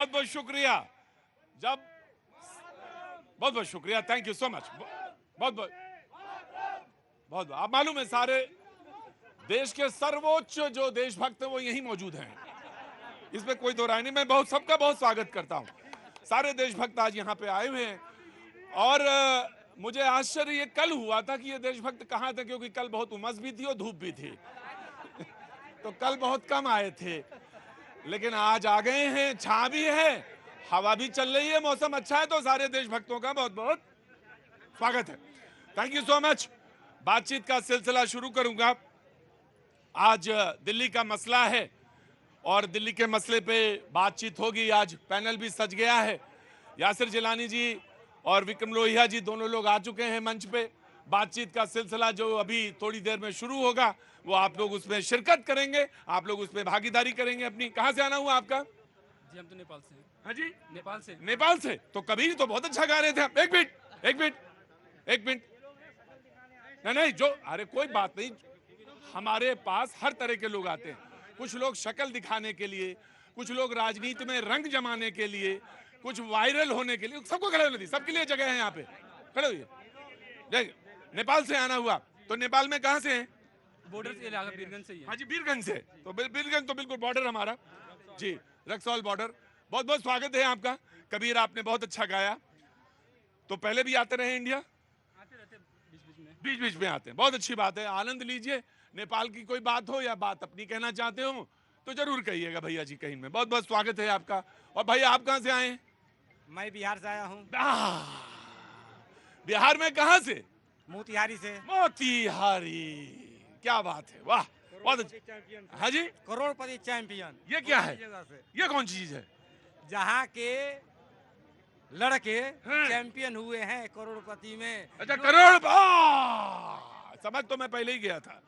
बहुत बहुत शुक्रिया। जब बहुत बहुत शुक्रिया, थैंक यू सो मच। बहुत बहुत बहुत आप मालूम है सारे देश के सर्वोच्च जो देशभक्त है वो यहीं मौजूद हैं, इसमें कोई दो राय नहीं। मैं सबका बहुत स्वागत करता हूं। सारे देशभक्त आज यहाँ पे आए हुए हैं और मुझे आश्चर्य ये कल हुआ था कि ये देशभक्त कहाँ थे, क्योंकि कल बहुत उमस भी थी और धूप भी थी तो कल बहुत कम आए थे, लेकिन आज आ गए हैं। छां भी है, हवा भी चल रही है, मौसम अच्छा है, तो सारे देशभक्तों का बहुत बहुत स्वागत है। Thank you so much. बातचीत का सिलसिला शुरू करूंगा। आज दिल्ली का मसला है और दिल्ली के मसले पे बातचीत होगी। आज पैनल भी सज गया है। यासिर जिलानी जी और विक्रम लोहिया जी दोनों लोग आ चुके हैं मंच पे। बातचीत का सिलसिला जो अभी थोड़ी देर में शुरू होगा वो आप लोग उसमें शिरकत करेंगे, आप लोग उसमें भागीदारी करेंगे अपनी। कहां से आना हुआ आपका? जी हम तो नेपाल से हैं। हाँ जी, नेपाल से। नेपाल से। तो कबीर तो बहुत अच्छा गा रहे थे आप। एक मिनट नहीं जो, अरे कोई बात नहीं, हमारे पास हर तरह के लोग आते हैं। कुछ लोग शक्ल दिखाने के लिए, कुछ लोग राजनीति में रंग जमाने के लिए, कुछ वायरल होने के लिए, सबको खड़े होने दी, सबके लिए जगह है यहाँ पे, खड़े होइए। नेपाल से आना हुआ, तो नेपाल में कहाँ से हैं? बॉर्डर से इलाका बीरगंज से ही है। हाँ जी, बीरगंज से। तो बीरगंज तो बिल्कुल बॉर्डर हमारा जी, रक्सौल बॉर्डर। बहुत बहुत स्वागत है आपका। कबीर आपने बहुत अच्छा गाया। तो पहले भी आते रहे इंडिया? आते रहते बीच बीच में आते हैं, बहुत अच्छी बात है, आनंद लीजिए। नेपाल की कोई बात हो या बात अपनी कहना चाहते हो तो जरूर कहिएगा भैया जी कहीं में। बहुत बहुत स्वागत है आपका। और भैया आप कहाँ से आए हैं? मैं बिहार से आया हूँ। बिहार में कहाँ से? मोतिहारी से। मोतिहारी, क्या बात है, वाह, बहुत अच्छा। हाँ जी, करोड़पति चैंपियन। ये क्या है? जगह से ये कौन सी चीज है? जहाँ के लड़के हाँ। चैंपियन हुए हैं करोड़पति में। अच्छा, करोड़, समझ तो मैं पहले ही गया था।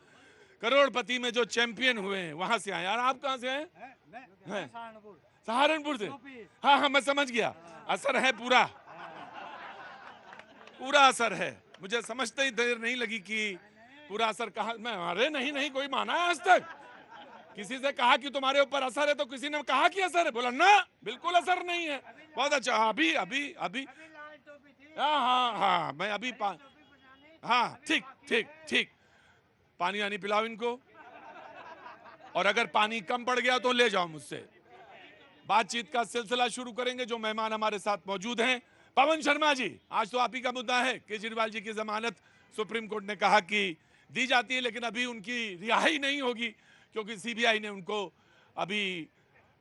करोड़पति में जो चैंपियन हुए हैं वहां से आए। यार आप कहाँ से हैं? हैं? सहारनपुर से। हाँ हाँ मैं समझ गया, असर है पूरा, पूरा असर है। मुझे समझते ही देर नहीं लगी कि पूरा असर कहाँ। मैं अरे नहीं कोई माना है आज तक? किसी से कहा कि तुम्हारे ऊपर असर है तो किसी ने कहा कि असर है? बोला ना, बिल्कुल असर नहीं है। बहुत अच्छा। अभी अभी अभी हाँ मैं अभी हाँ ठीक पानी आनी पिलाओ इनको, और अगर पानी कम पड़ गया तो ले जाओ मुझसे। बातचीत का सिलसिला शुरू करेंगे। जो मेहमान हमारे साथ मौजूद हैं, पवन शर्मा जी, आज तो आप ही का मुद्दा है। केजरीवाल जी की जमानत सुप्रीम कोर्ट ने कहा कि दी जाती है, लेकिन अभी उनकी रिहाई नहीं होगी क्योंकि सीबीआई ने उनको अभी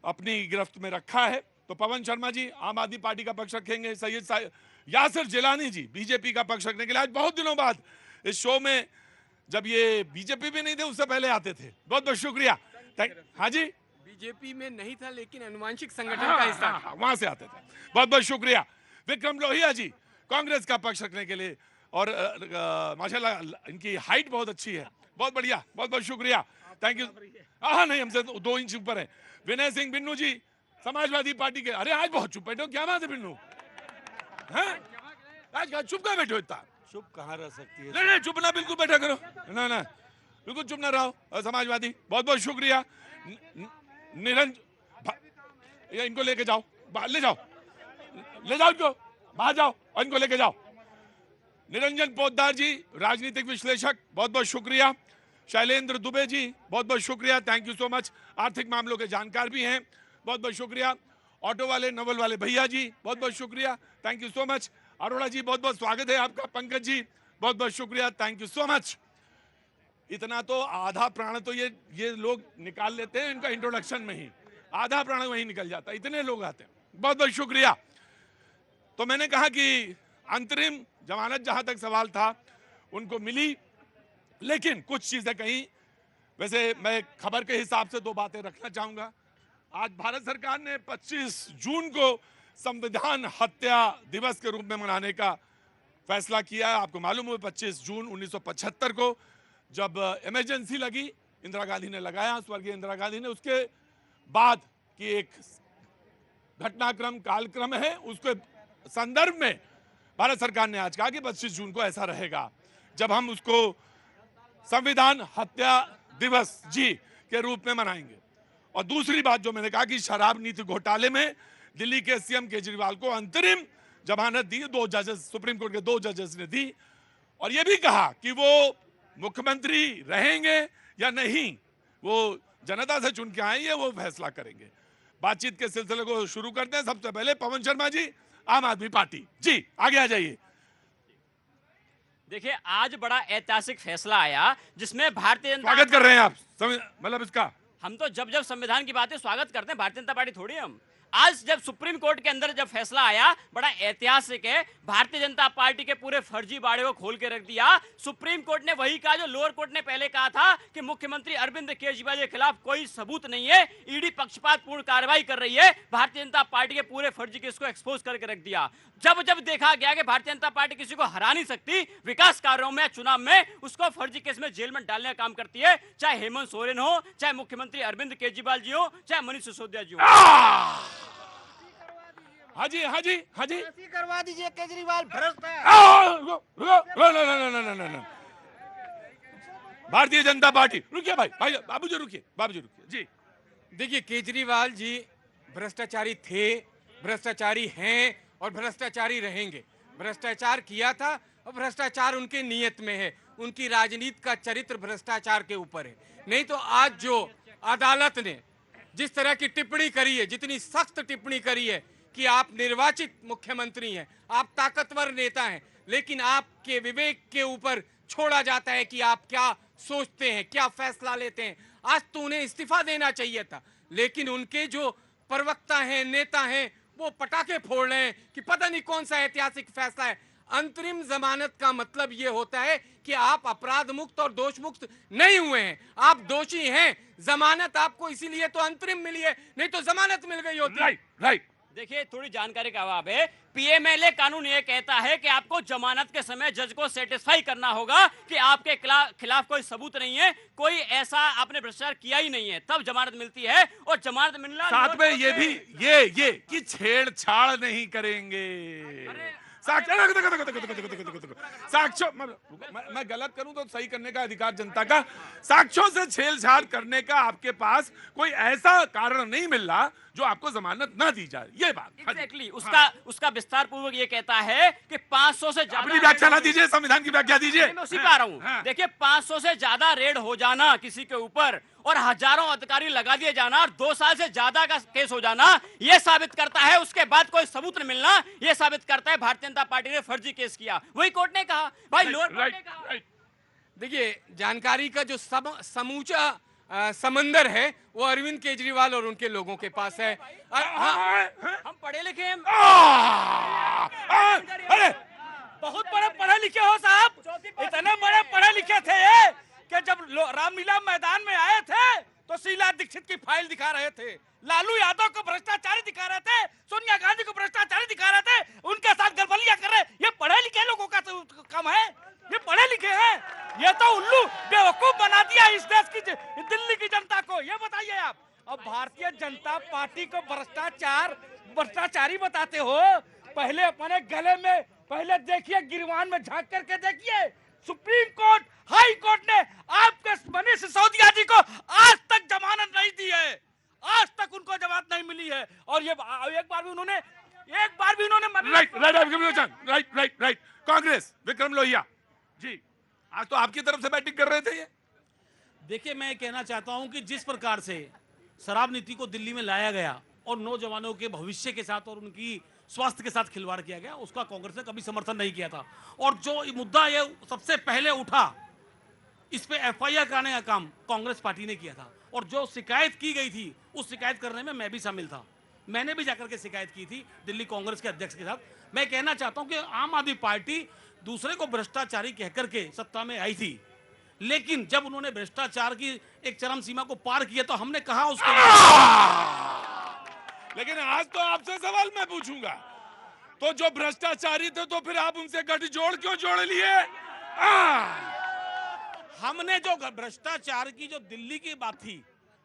अपनी गिरफ्त में रखा है। तो पवन शर्मा जी आम आदमी पार्टी का पक्ष रखेंगे, सैयद यासिर जिलानी जी बीजेपी का पक्ष रखने के लिए। आज बहुत दिनों बाद इस शो में, जब ये बीजेपी में नहीं थे उससे पहले आते थे। बहुत बहुत शुक्रिया। हाँ जी, बीजेपी में नहीं था लेकिन अनुवांशिक संगठन का हिस्सा था। वहां से आते थे। बहुत बहुत शुक्रिया। विक्रम लोहिया जी कांग्रेस का पक्ष रखने के लिए, और माशाल्लाह इनकी हाइट बहुत अच्छी है, बहुत बढ़िया, बहुत बहुत शुक्रिया, थैंक यू। हाँ नहीं, हमसे 2 इंच ऊपर है। विनय सिंह बिन्नू जी समाजवादी पार्टी के। अरे आज बहुत चुप बैठे हो, क्या बात है बिन्नू? आज चुप कहाँ बैठे हो इतना? चुप कहाँ रह सकती है? नहीं चुप ना, बिल्कुल बैठा करो ना, बिल्कुल चुप ना रहो। समाजवादी, बहुत बहुत शुक्रिया। निरंजन, इनको लेके जाओ, ले जाओ इनको, बाहर जाओ और इनको लेके जाओ। निरंजन पोद्दार जी राजनीतिक विश्लेषक, बहुत बहुत शुक्रिया। शैलेंद्र दुबे जी, बहुत बहुत शुक्रिया, थैंक यू सो मच, आर्थिक मामलों के जानकार भी हैं, बहुत बहुत शुक्रिया। ऑटो वाले, नवल वाले भैया जी, बहुत बहुत शुक्रिया, thank you so much. Arora ji, बहुत बहुत स्वागत है आपका। पंकज जी, बहुत बहुत शुक्रिया, थैंक यू सो मच। इतना तो आधा प्राण तो ये लोग निकाल लेते हैं इनका इंट्रोडक्शन में ही, आधा प्राण वहीं निकल जाता है, इतने लोग आते हैं। बहुत बहुत शुक्रिया। तो मैंने कहा कि अंतरिम जमानत जहां तक सवाल था उनको मिली, लेकिन कुछ चीजें कहीं, वैसे मैं खबर के हिसाब से 2 बातें रखना चाहूंगा। आज भारत सरकार ने 25 जून को संविधान हत्या दिवस के रूप में मनाने का फैसला किया है। आपको मालूम हो 25 जून 1975 को जब इमरजेंसी लगी, इंदिरा गांधी ने लगाया, स्वर्गीय इंदिरा गांधी ने, उसके बाद की एक घटनाक्रम कालक्रम है, उसके संदर्भ में भारत सरकार ने आज कहा कि 25 जून को ऐसा रहेगा जब हम उसको संविधान हत्या दिवस जी के रूप में मनाएंगे। और दूसरी बात जो मैंने कहा कि शराब नीति घोटाले में दिल्ली के सीएम केजरीवाल को अंतरिम जमानत दी, 2 जजेस, सुप्रीम कोर्ट के 2 जजेस ने दी, और यह भी कहा कि वो मुख्यमंत्री रहेंगे या नहीं, वो जनता से चुन के आए, वो फैसला करेंगे। बातचीत के सिलसिले को शुरू करते हैं। सबसे पहले पवन शर्मा जी, आम आदमी पार्टी जी, आगे आ जाइए। देखिए, आज बड़ा ऐतिहासिक फैसला आया जिसमें भारतीय जनता, स्वागत कर रहे हैं आप, मतलब इसका हम तो जब जब संविधान की बातें स्वागत करते हैं, भारतीय जनता पार्टी थोड़ी हम। आज जब सुप्रीम कोर्ट के अंदर जब फैसला आया, बड़ा ऐतिहासिक है। भारतीय जनता पार्टी के पूरे फर्जी बाड़े को खोल के रख दिया। सुप्रीम कोर्ट ने वही कहा जो लोअर कोर्ट ने पहले कहा था कि मुख्यमंत्री अरविंद केजरीवाल के खिलाफ कोई सबूत नहीं है, ईडी पक्षपातपूर्ण कार्रवाई कर रही है। भारतीय जनता पार्टी के पूरे फर्जी केस को एक्सपोज करके रख दिया। जब जब देखा गया कि भारतीय जनता पार्टी किसी को हरा नहीं सकती विकास कार्यों में, चुनाव में, उसको फर्जी केस में जेल में डालने का काम करती है, चाहे हेमंत सोरेन हो, चाहे मुख्यमंत्री अरविंद केजरीवाल जी हो, चाहे मनीष सिसोदिया जी हो। हाजी हाजी हाजी करवा दीजिए, केजरीवाल भ्रष्ट है। भारतीय जनता पार्टी, रुकिए भाई, बाबू जी रुकिए, जी। देखिए, केजरीवाल जी भ्रष्टाचारी थे, भ्रष्टाचारी हैं और भ्रष्टाचारी रहेंगे। भ्रष्टाचार किया था और भ्रष्टाचार उनके नियत में है। उनकी राजनीति का चरित्र भ्रष्टाचार के ऊपर है। नहीं तो आज जो अदालत ने जिस तरह की टिप्पणी करी है, जितनी सख्त टिप्पणी करी है कि आप निर्वाचित मुख्यमंत्री हैं, आप ताकतवर नेता हैं, लेकिन आपके विवेक के ऊपर छोड़ा जाता है कि आप क्या सोचते हैं, क्या फैसला लेते हैं। आज तो उन्हें इस्तीफा देना चाहिए था, लेकिन उनके जो प्रवक्ता हैं, नेता हैं, वो पटाखे फोड़ रहे हैं कि पता नहीं कौन सा ऐतिहासिक फैसला है। अंतरिम जमानत का मतलब ये होता है कि आप अपराध मुक्त और दोष मुक्त नहीं हुए हैं, आप दोषी हैं। जमानत आपको इसीलिए तो अंतरिम मिली है, नहीं तो जमानत मिल गई होती। राइट। देखिए, थोड़ी जानकारी का अभाव है। पीएमएलए कानून ये कहता है कि आपको जमानत के समय जज को सेटिस्फाई करना होगा कि आपके खिलाफ कोई सबूत नहीं है, कोई ऐसा आपने भ्रष्टाचार किया ही नहीं है, तब जमानत मिलती है। और जमानत मिलना साथ में ये भी ये कि छेड़छाड़ नहीं करेंगे। साक्ष्यों, मैं गलत करूं तो सही करने का अधिकार जनता का। साक्ष्यों से छेड़छाड़ करने का आपके पास कोई ऐसा कारण नहीं मिल रहा जो आपको जमानत ना दी जाए, ये बात। एग्जैक्टली, उसका विस्तार पूर्वक ये कहता है कि 500 से ज्यादा अपनी व्याख्या ना दीजिए, संविधान की व्याख्या दीजिए। मैं उसी पे आ रहा हूं। देखिए, 500 से ज्यादा रेड हो जाना किसी के ऊपर और हजारों अधिकारी लगा दिए जाना और 2 साल से ज्यादा का केस हो जाना, यह साबित करता है, उसके बाद कोई सबूत न मिलना, यह साबित करता है भारतीय जनता पार्टी ने फर्जी केस किया। वही कोर्ट ने कहा, भाई लोअर कोर्ट ने कहा। देखिए, जानकारी का जो समूचा समंदर है वो अरविंद केजरीवाल और उनके लोगों के पास है। हम पढ़े लिखे हैं, अरे बहुत बड़े पढ़े लिखे हो साहब, इतने बड़े पढ़े लिखे थे कि जब रामलीला मैदान में आए थे तो शीला दीक्षित की फाइल दिखा रहे थे, लालू यादव को भ्रष्टाचारी दिखा रहे थे, सोनिया गांधी को भ्रष्टाचारी दिखा रहे थे, उनके साथ गड़बड़ियां कर रहे। ये पढ़े लिखे लोगों का तो कम है, ये पढ़े लिखे हैं, ये तो उल्लू बेवकूफ बना दिया इस देश की दिल्ली की जनता को। ये बताइए आप, अब भारतीय जनता पार्टी को भ्रष्टाचारी बताते हो। पहले अपने गले में, पहले देखिए गिरवान में झांक करके देखिए, सुप्रीम कोर्ट, हाई कोर्ट ने आपके मनीष सिसोदिया जी को आज तक जमानत नहीं दी है, आज तक उनको जमानत नहीं मिली है। और ये एक बार भी उन्होंने राइट। कांग्रेस, विक्रम लोहिया जी, आज तो आपकी तरफ से बैटिंग कर रहे थे ये। देखिए, मैं कहना चाहता हूं कि जिस प्रकार से शराब नीति को दिल्ली में लाया गया और नौजवानों के भविष्य के साथ और उनकी स्वास्थ्य के साथ खिलवाड़ किया गया, उसका कांग्रेस ने कभी समर्थन नहीं किया था। और जो मुद्दा ये सबसे पहले उठा, इस पे एफआईआर कराने का काम कांग्रेस पार्टी ने किया था। और जो शिकायत की गई थी, उस शिकायत करने में मैं भी शामिल था। मैंने भी जाकर के शिकायत की थी दिल्ली कांग्रेस के अध्यक्ष के साथ। मैं कहना चाहता हूं कि आम आदमी पार्टी दूसरे को भ्रष्टाचारी कहकर के सत्ता में आई थी, लेकिन जब उन्होंने भ्रष्टाचार की एक चरम सीमा को पार किया तो हमने कहा उसको। लेकिन आज तो आपसे सवाल मैं पूछूंगा, तो जो भ्रष्टाचारी थे तो फिर आप उनसे गठजोड़ क्यों जोड़ लिए? हमने जो भ्रष्टाचार की जो दिल्ली की बात थी,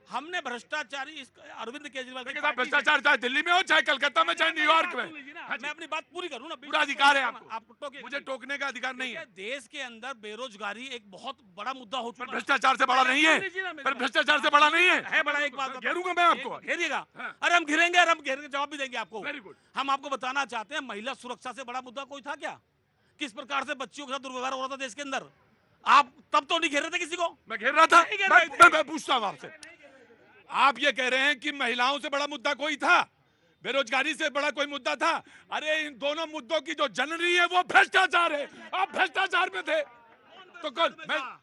हमने भ्रष्टाचारी अरविंद केजरीवाल की लेकिन पार्टी से- भ्रष्टाचार चाहे दिल्ली में हो, चाहे कलकत्ता में, चाहे न्यूयॉर्क में, मैं अपनी बात पूरी करूं ना, पूरा अधिकार है आपको। आप टोकिए। मुझे टोकने का अधिकार नहीं है। देश के अंदर बेरोजगारी एक बहुत बड़ा मुद्दा हो पर चुका है। भ्रष्टाचार से बड़ा नहीं है, पर भ्रष्टाचार से बड़ा नहीं है बड़ा। एक बात घेरूंगा मैं आपको। घेरिएगा। हाँ। अरे हम घेरेंगे, और हम घेर के जवाब भी देंगे आपको। Very good. हम आपको बताना चाहते हैं, महिला सुरक्षा से बड़ा मुद्दा कोई था क्या? किस प्रकार से बच्चियों के साथ दुर्व्यवहार हो रहा था देश के अंदर? आप तब तो नहीं घेर रहे थे किसी को। मैं घेर रहा था। नहीं घेर रहे थे। मैं पूछता हूं आपसे, आप ये कह रहे हैं कि महिलाओं से बड़ा मुद्दा कोई था, बेरोजगारी से बड़ा कोई मुद्दा था? अरे इन दोनों मुद्दों की जो जननी है वो भ्रष्टाचार है। आप भ्रष्टाचार में थे तो कल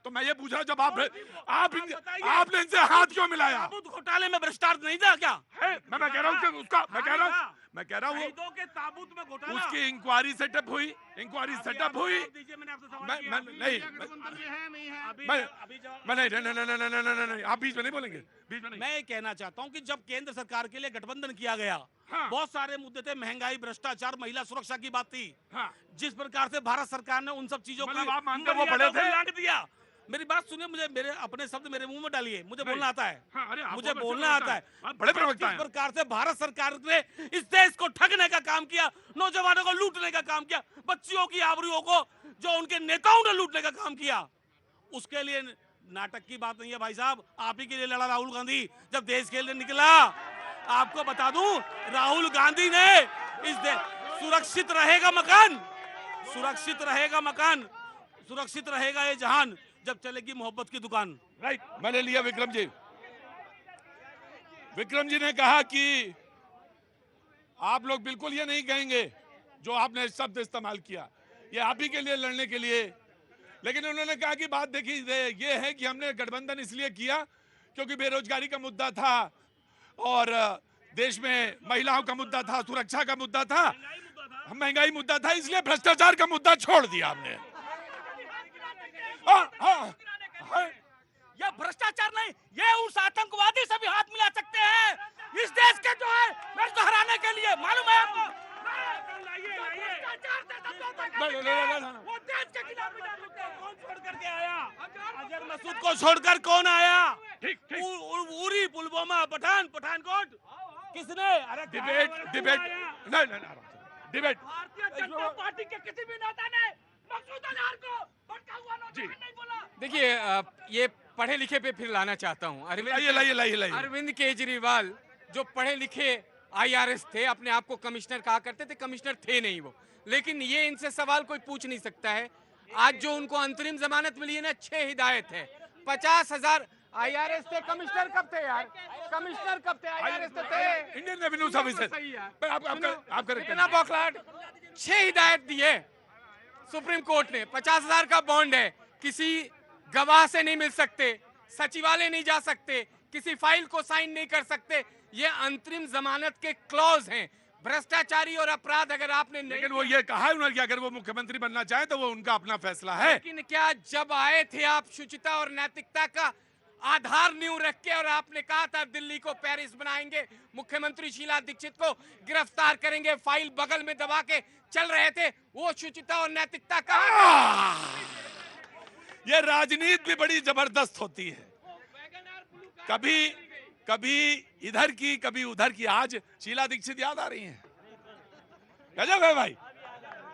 मैं ये पूछ रहा हूं, जब आपने इनसे हाथ क्यों मिलाया? ताबूत घोटाले में भ्रष्टाचार नहीं था क्या? मैं कह रहा हूँ कि उसका मैं कह रहा हूँ शहीदों के ताबूत में घोटाला। उसकी इंक्वायरी सेटअप हुई, इंक्वायरी सेटअप हुई। मैंने आपसे सवाल मैं किया। नहीं अभी जवाब- मैं नहीं, आप बीच में नहीं बोलेंगे, बीच में नहीं। मैं ये कहना चाहता हूं कि जब केंद्र सरकार के लिए गठबंधन किया गया, हाँ। बहुत सारे मुद्दे थे, महंगाई, भ्रष्टाचार, महिला सुरक्षा की बात थी। हाँ। जिस प्रकार से भारत सरकार ने उन सब चीजों को मतलब आप मानते हो वो बड़े थे? लांघ दिया। मेरी बात सुनिए, मुझे मेरे अपने शब्द मेरे मुंह में डालिए, मुझे बोलना आता है। हाँ, अरे आप मुझे बहुत बोलना अच्छे आता है। आप बड़े प्रवक्ता जिस हैं। प्रकार से भारत सरकार ने इस देश को ठगने का काम किया, नौजवानों को लूटने का काम किया, बच्चियों की आबरूओं को जो उनके नेताओं ने लूटने का काम किया, उसके लिए नाटक की बात नहीं है भाई साहब। आप ही के लिए लड़ा राहुल गांधी जब देश के लिए निकला। आपको बता दूं, राहुल गांधी ने इस देश सुरक्षित रहेगा मकान, सुरक्षित रहेगा मकान, सुरक्षित रहेगा ये जहान जब चलेगी मोहब्बत की दुकान। राइट, मैंने लिया विक्रम जी। विक्रम जी ने कहा कि आप लोग बिल्कुल ये नहीं कहेंगे जो आपने शब्द इस्तेमाल किया, ये आप ही के लिए लड़ने के लिए। लेकिन उन्होंने कहा कि बात देखिए ये है कि हमने गठबंधन इसलिए किया क्योंकि बेरोजगारी का मुद्दा था और देश में महिलाओं का मुद्दा था, सुरक्षा का मुद्दा था, महंगाई मुद्दा था, इसलिए भ्रष्टाचार का मुद्दा छोड़ दिया हमने। ये भ्रष्टाचार नहीं, ये उस आतंकवादी से भी हाथ मिला सकते हैं इस देश के जो है मेरे को हराने के लिए। मालूम है आपको? वो देश के खिलाफ कौन छोड़ करके आया? अजहर मसूद को छोड़कर कौन आया? उरी, पुलवामा, पठानकोट किसने? अरे debate debate Bharatiya Janata party के किसी भी नेता ने मसूद अजहर को भटका हुआ नौजवान नहीं बोला। देखिए, ये पढ़े लिखे पे फिर लाना चाहता हूँ। लाइए। अरविंद केजरीवाल जो पढ़े लिखे IRS थे, अपने आप को कमिश्नर कहा करते थे, कमिश्नर थे नहीं वो। लेकिन ये इनसे सवाल कोई पूछ नहीं सकता है। आज जो उनको अंतरिम जमानत मिली है ना, 6 हिदायत है, 50,000 IRS थे। कमिश्नर कब थे यार? कमिश्नर कब थे? IRS तो थे इंडियन रेवेन्यू सर्विसेज। सही है। आप इतना बौखलाहट। 6 हिदायत दिए सुप्रीम कोर्ट ने। 50,000 का बॉन्ड है, किसी गवाह से नहीं मिल सकते, सचिवालय नहीं जा सकते, किसी फाइल को साइन नहीं कर सकते। ये अंतरिम जमानत के क्लॉज हैं। भ्रष्टाचारी और अपराध अगर आपने नहीं, लेकिन वो ये कहा है उन्होंने कि अगर वो मुख्यमंत्री बनना चाहे तो वो उनका अपना फैसला है। लेकिन क्या जब आए थे आप शुचिता और नैतिकता का आधार नींव रख के, और आपने कहा था दिल्ली को पेरिस बनाएंगे, मुख्यमंत्री शीला दीक्षित को गिरफ्तार करेंगे, फाइल बगल में दबा के चल रहे थे, वो शुचिता और नैतिकता कहाँ? ये राजनीति भी बड़ी जबरदस्त होती है, कभी इधर की कभी उधर की। आज शीला दीक्षित याद आ रही हैं, गजब है भाई,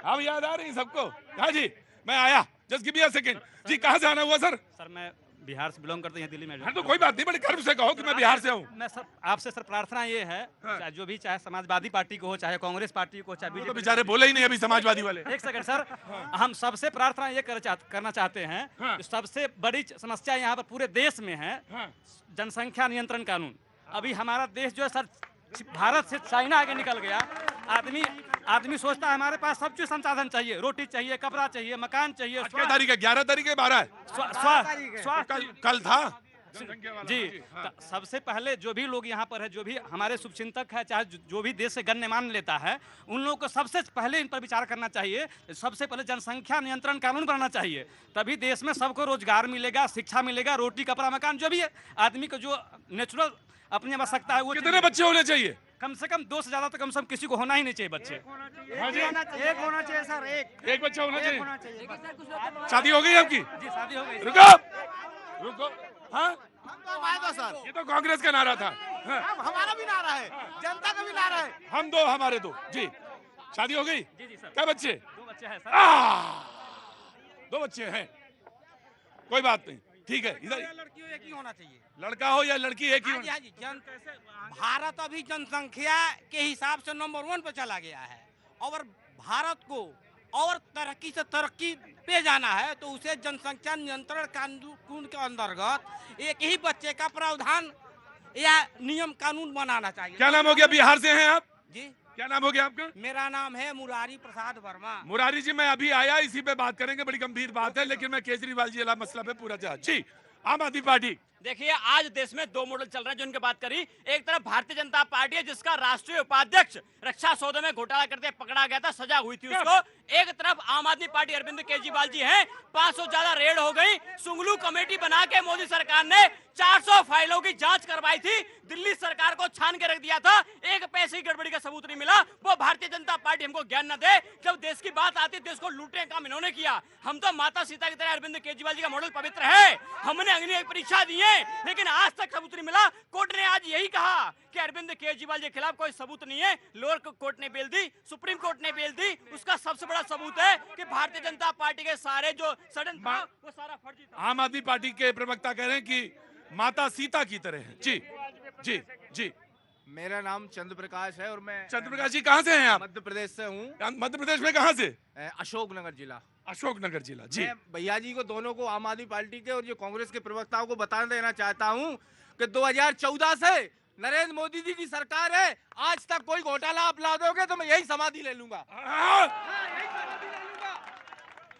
अब याद आ रही हैं सबको। हाँ जी, मैं आया, just give me a second. जी कहाँ से आना हुआ सर? सर मैं बिहार से बिलोंग करते हैं, दिल्ली में। हाँ तो कोई बात नहीं, बड़े गर्व से कहो कि मैं बिहार से हूँ। मैं सर आपसे सर प्रार्थना ये है, चाहे जो भी, चाहे समाजवादी पार्टी को हो, चाहे कांग्रेस पार्टी को, चाहे तो बीजेपी। बेचारे बोले ही नहीं अभी समाजवादी वाले। एक सेकंड सर, हम सबसे प्रार्थना ये करना चाहते हैं, हाँ। सबसे बड़ी समस्या यहाँ पर पूरे देश में है हाँ। जनसंख्या नियंत्रण कानून। अभी हमारा देश जो है सर, भारत से चाइना आगे निकल गया। आदमी सोचता है हमारे पास सब चीज संसाधन चाहिए, रोटी चाहिए, कपड़ा चाहिए, मकान चाहिए, क्या तारीख है? 11 तारीख है, 12 है? स्वास्थ्य कल था जी। सबसे पहले जो भी लोग यहाँ पर है, जो भी हमारे शुभचिंतक है, चाहे जो भी देश से गण्यमान लेता है, उन लोगों को सबसे पहले इन पर विचार करना चाहिए। सबसे पहले जनसंख्या नियंत्रण कानून बनाना चाहिए, तभी देश में सबको रोजगार मिलेगा, शिक्षा मिलेगा, रोटी कपड़ा मकान, जो भी है आदमी को जो नेचुरल अपनी आवश्यकता है वो। कितने बच्चे होने चाहिए? कम से कम 2 से ज्यादा तो कम से कम किसी को होना ही नहीं चाहिए बच्चे। हाँ जी, एक होना चाहिए सर, एक बच्चा होना चाहिए। शादी हो गई आपकी? जी शादी हो गई। रुको, हाँ हम आएगा सर, ये तो कांग्रेस का नारा था। हाँ, हमारा भी नारा है, जनता का भी नारा है। हम दो हमारे दो। जी, शादी हो गई? जी सर, क्या बच्चे? 2 बच्चे हैं सर। 2 बच्चे हैं, कोई बात नहीं, ठीक है। इधर लड़की एक ही होना चाहिए। लड़का हो या लड़की एक ही हाँ जी, हो। हाँ जी, भारत अभी जनसंख्या के हिसाब से नंबर 1 पे चला गया है और भारत को और तरक्की से तरक्की पे जाना है तो उसे जनसंख्या नियंत्रण कानून के अंतर्गत एक ही बच्चे का प्रावधान या नियम कानून बनाना चाहिए। क्या नाम हो गया? बिहार से हैं आप? जी, क्या नाम हो गया आपका? मेरा नाम है मुरारी प्रसाद वर्मा। मुरारी जी, मैं अभी आया, इसी पे बात करेंगे, बड़ी गंभीर बात है, लेकिन मैं केजरीवाल जी वाला मसला पे पूरा जा। जी, आम आदमी पार्टी। देखिए, आज देश में 2 मॉडल चल रहे हैं जो उनकी बात करी। एक तरफ भारतीय जनता पार्टी है जिसका राष्ट्रीय उपाध्यक्ष रक्षा सौदे में घोटाला करते पकड़ा गया था, सजा हुई थी उसको। एक तरफ आम आदमी पार्टी अरविंद केजरीवाल जी हैं, 500 ज्यादा रेड हो गई। सुंगलू कमेटी बना के मोदी सरकार ने 400 फाइलों की जांच करवाई थी, दिल्ली सरकार को छान के रख दिया था, एक पैसे की गड़बड़ी का सबूत नहीं मिला। वो भारतीय जनता पार्टी हमको ज्ञान न दे, जब देश की बात आती देश को लूटने का काम इन्होंने किया। हम तो माता सीता की तरह अरविंद केजरीवाल जी का मॉडल पवित्र है, हमने अग्नि परीक्षा दी है, लेकिन आज तक सबूत नहीं मिला। कोर्ट ने आज यही कहा कि अरविंद केजरीवाल के खिलाफ कोई सबूत नहीं है। लोअर कोर्ट ने बेल दी, सुप्रीम कोर्ट ने बेल दी। उसका सबसे बड़ा सबूत है कि भारतीय जनता पार्टी के सारे जो सडन था वो सारा फर्जी था। आम आदमी पार्टी के प्रवक्ता कह रहे हैं कि माता सीता की तरह है। जी जी जी, मेरा नाम चंद्र प्रकाश है और मैं चंद्र प्रकाश जी कहाँ से हैं आप? मध्य प्रदेश से हूँ, मध्य प्रदेश में कहाँ से? अशोकनगर जिला। अशोकनगर जिला। जी, मैं भैया जी को, दोनों को, आम आदमी पार्टी के और जो कांग्रेस के प्रवक्ताओं को बता देना चाहता हूँ कि 2014 से नरेंद्र मोदी जी की सरकार है, आज तक कोई घोटाला आप ला दोगे तो मैं यही समाधि ले लूंगा।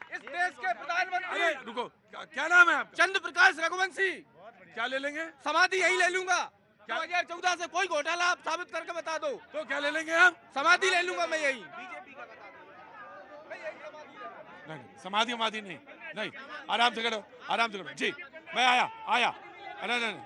इस देश के प्रधानमंत्री, अरे रुको, क्या नाम है आपका? चंद्र प्रकाश रघुवंशी, क्या ले लेंगे? समाधि यही ले लूंगा। 2014 से कोई घोटाला आप साबित करके बता दो तो क्या ले लेंगे आप? समाधि ले लूंगा मैं यही। नहीं, समाधि समाधि नहीं, नहीं, आराम से करो, आराम से करो। जी, मैं आया। अरे नहीं,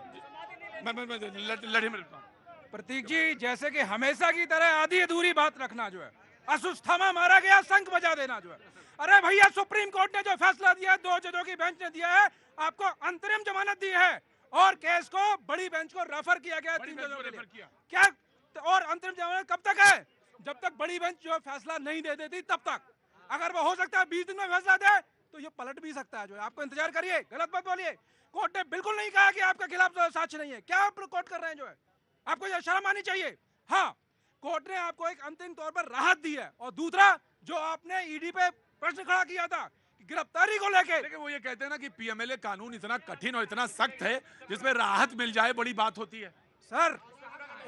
मैं लड़े में रहता हूं। प्रतीक जी, जैसे कि हमेशा की तरह आधी अधूरी बात रखना जो है, असुस्थमा मारा गया शंख बजा देना जो है। अरे भैया, सुप्रीम कोर्ट ने जो फैसला दिया है, 2 जजों की बेंच ने दिया है, आपको अंतरिम जमानत दी है और केस को बड़ी बेंच को रेफर किया गया 3 जजों के लिए। क्या और अंतरिम जमानत कब तक है? जब तक बड़ी बेंच जो फैसला नहीं दे देती तब तक। अगर वो हो सकता है 20 दिन में फैसला दे तो ये पलट भी सकता है जो है। आपको इंतजार करिए, गलत मत बोलिए। कोर्ट ने बिल्कुल नहीं कहा कि आपके खिलाफ साक्ष्य नहीं है। क्या आप कोर्ट कर रहे हैं जो है? आपको यह शर्म आनी चाहिए। हाँ, कोर्ट ने आपको एक अंतिम तौर पर राहत दी है। और दूसरा, जो आपने ईडी पे प्रश्न खड़ा किया था गिरफ्तारी को लेके, लेकिन वो ये कहते हैं ना कि पीएमएलए कानून इतना कठिन और इतना सख्त है जिसमें राहत मिल जाए बड़ी बात होती है। सर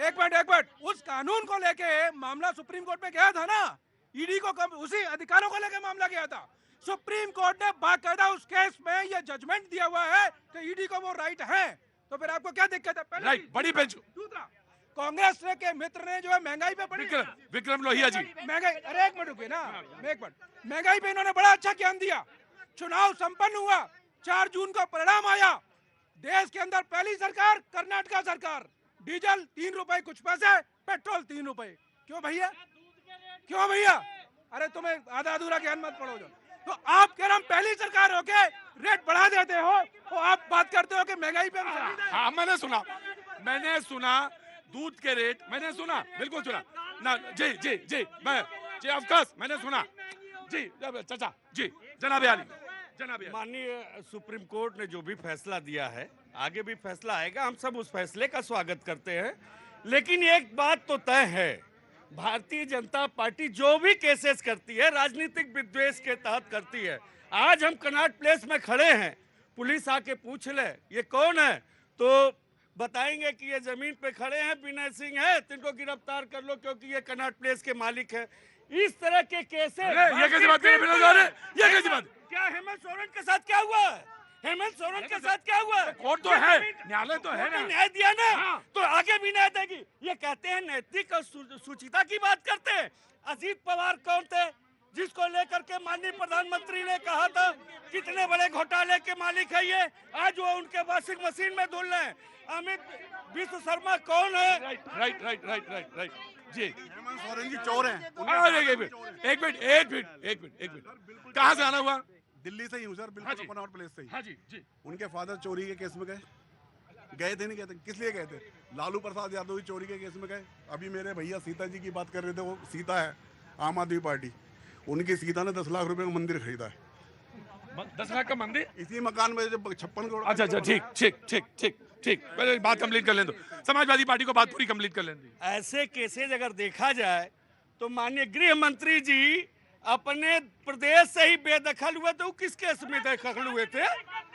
एक मिनट, उस कानून को लेके मामला सुप्रीम कोर्ट में गया था ना, ईडी को उसी अधिकारों को लेकर मामला गया था। सुप्रीम कोर्ट ने बाकायदा उस केस में यह जजमेंट दिया हुआ है कि ईडी को वो राइट है, तो फिर आपको क्या दिक्कत है? पहले राइट, बड़ी बेंच। दूसरा, कांग्रेस के मित्र ने जो है महंगाई पे बड़ी विक्रम लोहिया जी, महंगाई, अरे एक मिनट रुकिए ना, एक मिनट, महंगाई पे इन्होंने बड़ा अच्छा ज्ञान दिया। चुनाव संपन्न हुआ, 4 जून को परिणाम आया, देश के अंदर पहली सरकार कर्नाटका सरकार, डीजल 3 रुपए कुछ पैसे, पेट्रोल 3 रुपए। क्यों भैया, क्यों भैया? अरे तुम्हें आधा अधूरा ज्ञान मत पढ़ो जो। तो आप कह रहे हम पहली सरकार हो के रेट बढ़ा देते हो तो आप बात करते हो कि महंगाई पे हम। हाँ, मैंने सुना दूध के रेट, मैंने सुना, बिल्कुल सुना ना। जी मैं ऑफ कोर्स मैंने सुना। जी चाचा, जी जनाब आली, माननीय सुप्रीम कोर्ट ने जो भी फैसला दिया है, आगे भी फैसला आएगा, हम सब उस फैसले का स्वागत करते हैं। लेकिन एक बात तो तय है, भारतीय जनता पार्टी जो भी केसेस करती है राजनीतिक विद्वेष के तहत करती है। आज हम कनॉट प्लेस में खड़े हैं, पुलिस आके पूछ ले ये कौन है तो बताएंगे कि ये जमीन पे खड़े हैं विनय सिंह है, तिनको गिरफ्तार कर लो क्योंकि ये कनॉट प्लेस के मालिक है। इस तरह के केसेस, ये कैसी बात है? ये कैसी बात? क्या हेमंत सोरेन के साथ क्या हुआ? हेमंत सोरेन के साथ क्या हुआ? कोर्ट तो है, न्यायालय तो है ना, न्याय दिया ना। हाँ। तो आगे भी न्याय देगी। ये कहते हैं नैतिक और सुचिता की बात करते हैं। अजीत पवार कौन थे जिसको लेकर के माननीय प्रधानमंत्री ने कहा था कितने बड़े घोटाले के मालिक है ये, आज वो उनके वॉशिंग मशीन में धुल रहे हैं। अमित विश्व शर्मा कौन है? राइट जी, हेमंत सोरेन जी चोर हैं। एक मिनट, कहाँ से आना हुआ? दिल्ली से ही हूँ सर, हाँ बिल्कुल जी। कनॉट प्लेस से ही। हाँ जी, उनके फादर चोरी के केस में गए, गए थे नहीं गए थे, किस लिए गए थे? लालू प्रसाद यादव की चोरी के केस में गए। अभी मेरे भैया सीता जी की बात कर रहे थे, वो सीता है आम आदमी पार्टी, उनकी सीता ने 10 लाख रुपए का मंदिर खरीदा है। 10 लाख का मंदिर इसी मकान में जो 56 करोड़। अच्छा अच्छा, ठीक ठीक ठीक ठीक ठीक, पहले बात कंप्लीट कर लें दो, समाजवादी पार्टी को बात पूरी कंप्लीट कर लें। ऐसे केसेज अगर देखा जाए तो माननीय गृह मंत्री जी अपने प्रदेश से ही बेदखल हुए थे। वो किस केस में दखल हुए थे?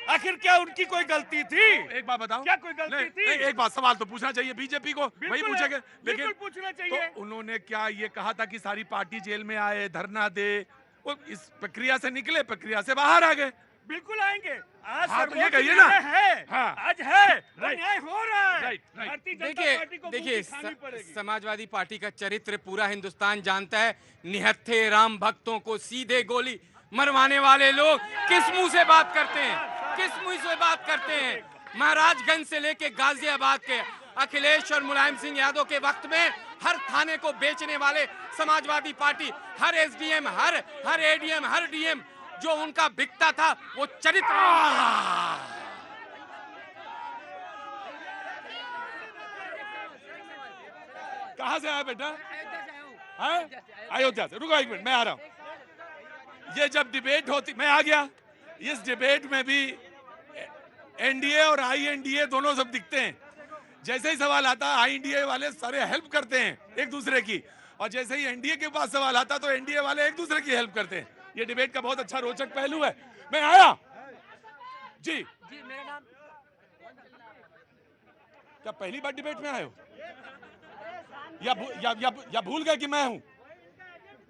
आखिर क्या उनकी कोई गलती थी? एक बात बताओ, क्या कोई गलती नहीं, थी? नहीं, एक बात सवाल तो पूछना चाहिए बीजेपी को, वही बिल्कुल पूछेंगे, है, लेकिन बिल्कुल पूछना चाहिए। तो उन्होंने क्या ये कहा था कि सारी पार्टी जेल में आए, धरना दे, वो इस प्रक्रिया से निकले, प्रक्रिया से बाहर आ गए। बिल्कुल आएंगे। आज हाँ, तो ये सर्वोच्च कहिए ना। न्याय है, हाँ। आज है, राइट। न्याय हो रहा है। Right, right. Bharatiya Janata party को देखिए मुंह की खानी पड़ेगी। समाजवादी पार्टी का चरित्र पूरा हिंदुस्तान जानता है। निहत्थे राम भक्तों को सीधे गोली मरवाने वाले लोग किस मुंह से बात करते हैं? किस मुंह से बात करते हैं? महाराजगंज से लेके गाजियाबाद के अखिलेश और मुलायम सिंह यादव के वक्त में हर थाने को बेचने वाले समाजवादी पार्टी, हर एसडीएम, हर एडीएम, हर डीएम जो उनका बिकता था, वो चरित्र। कहाँ से आया बेटा? अयोध्या से। रुको एक मिनट, मैं आ रहा हूँ। ये जब डिबेट होती, मैं आ गया। इस डिबेट में भी एनडीए और आईएनडीए दोनों सब दिखते हैं। जैसे ही सवाल आता है आईएनडीए वाले सारे हेल्प करते हैं एक दूसरे की, और जैसे ही एनडीए के पास सवाल आता तो एनडीए वाले एक दूसरे की हेल्प करते हैं। ये डिबेट का बहुत अच्छा रोचक पहलू है। मैं आया जी। मेरा नाम। क्या पहली बार डिबेट में आए हो या भूल गए कि मैं हूं?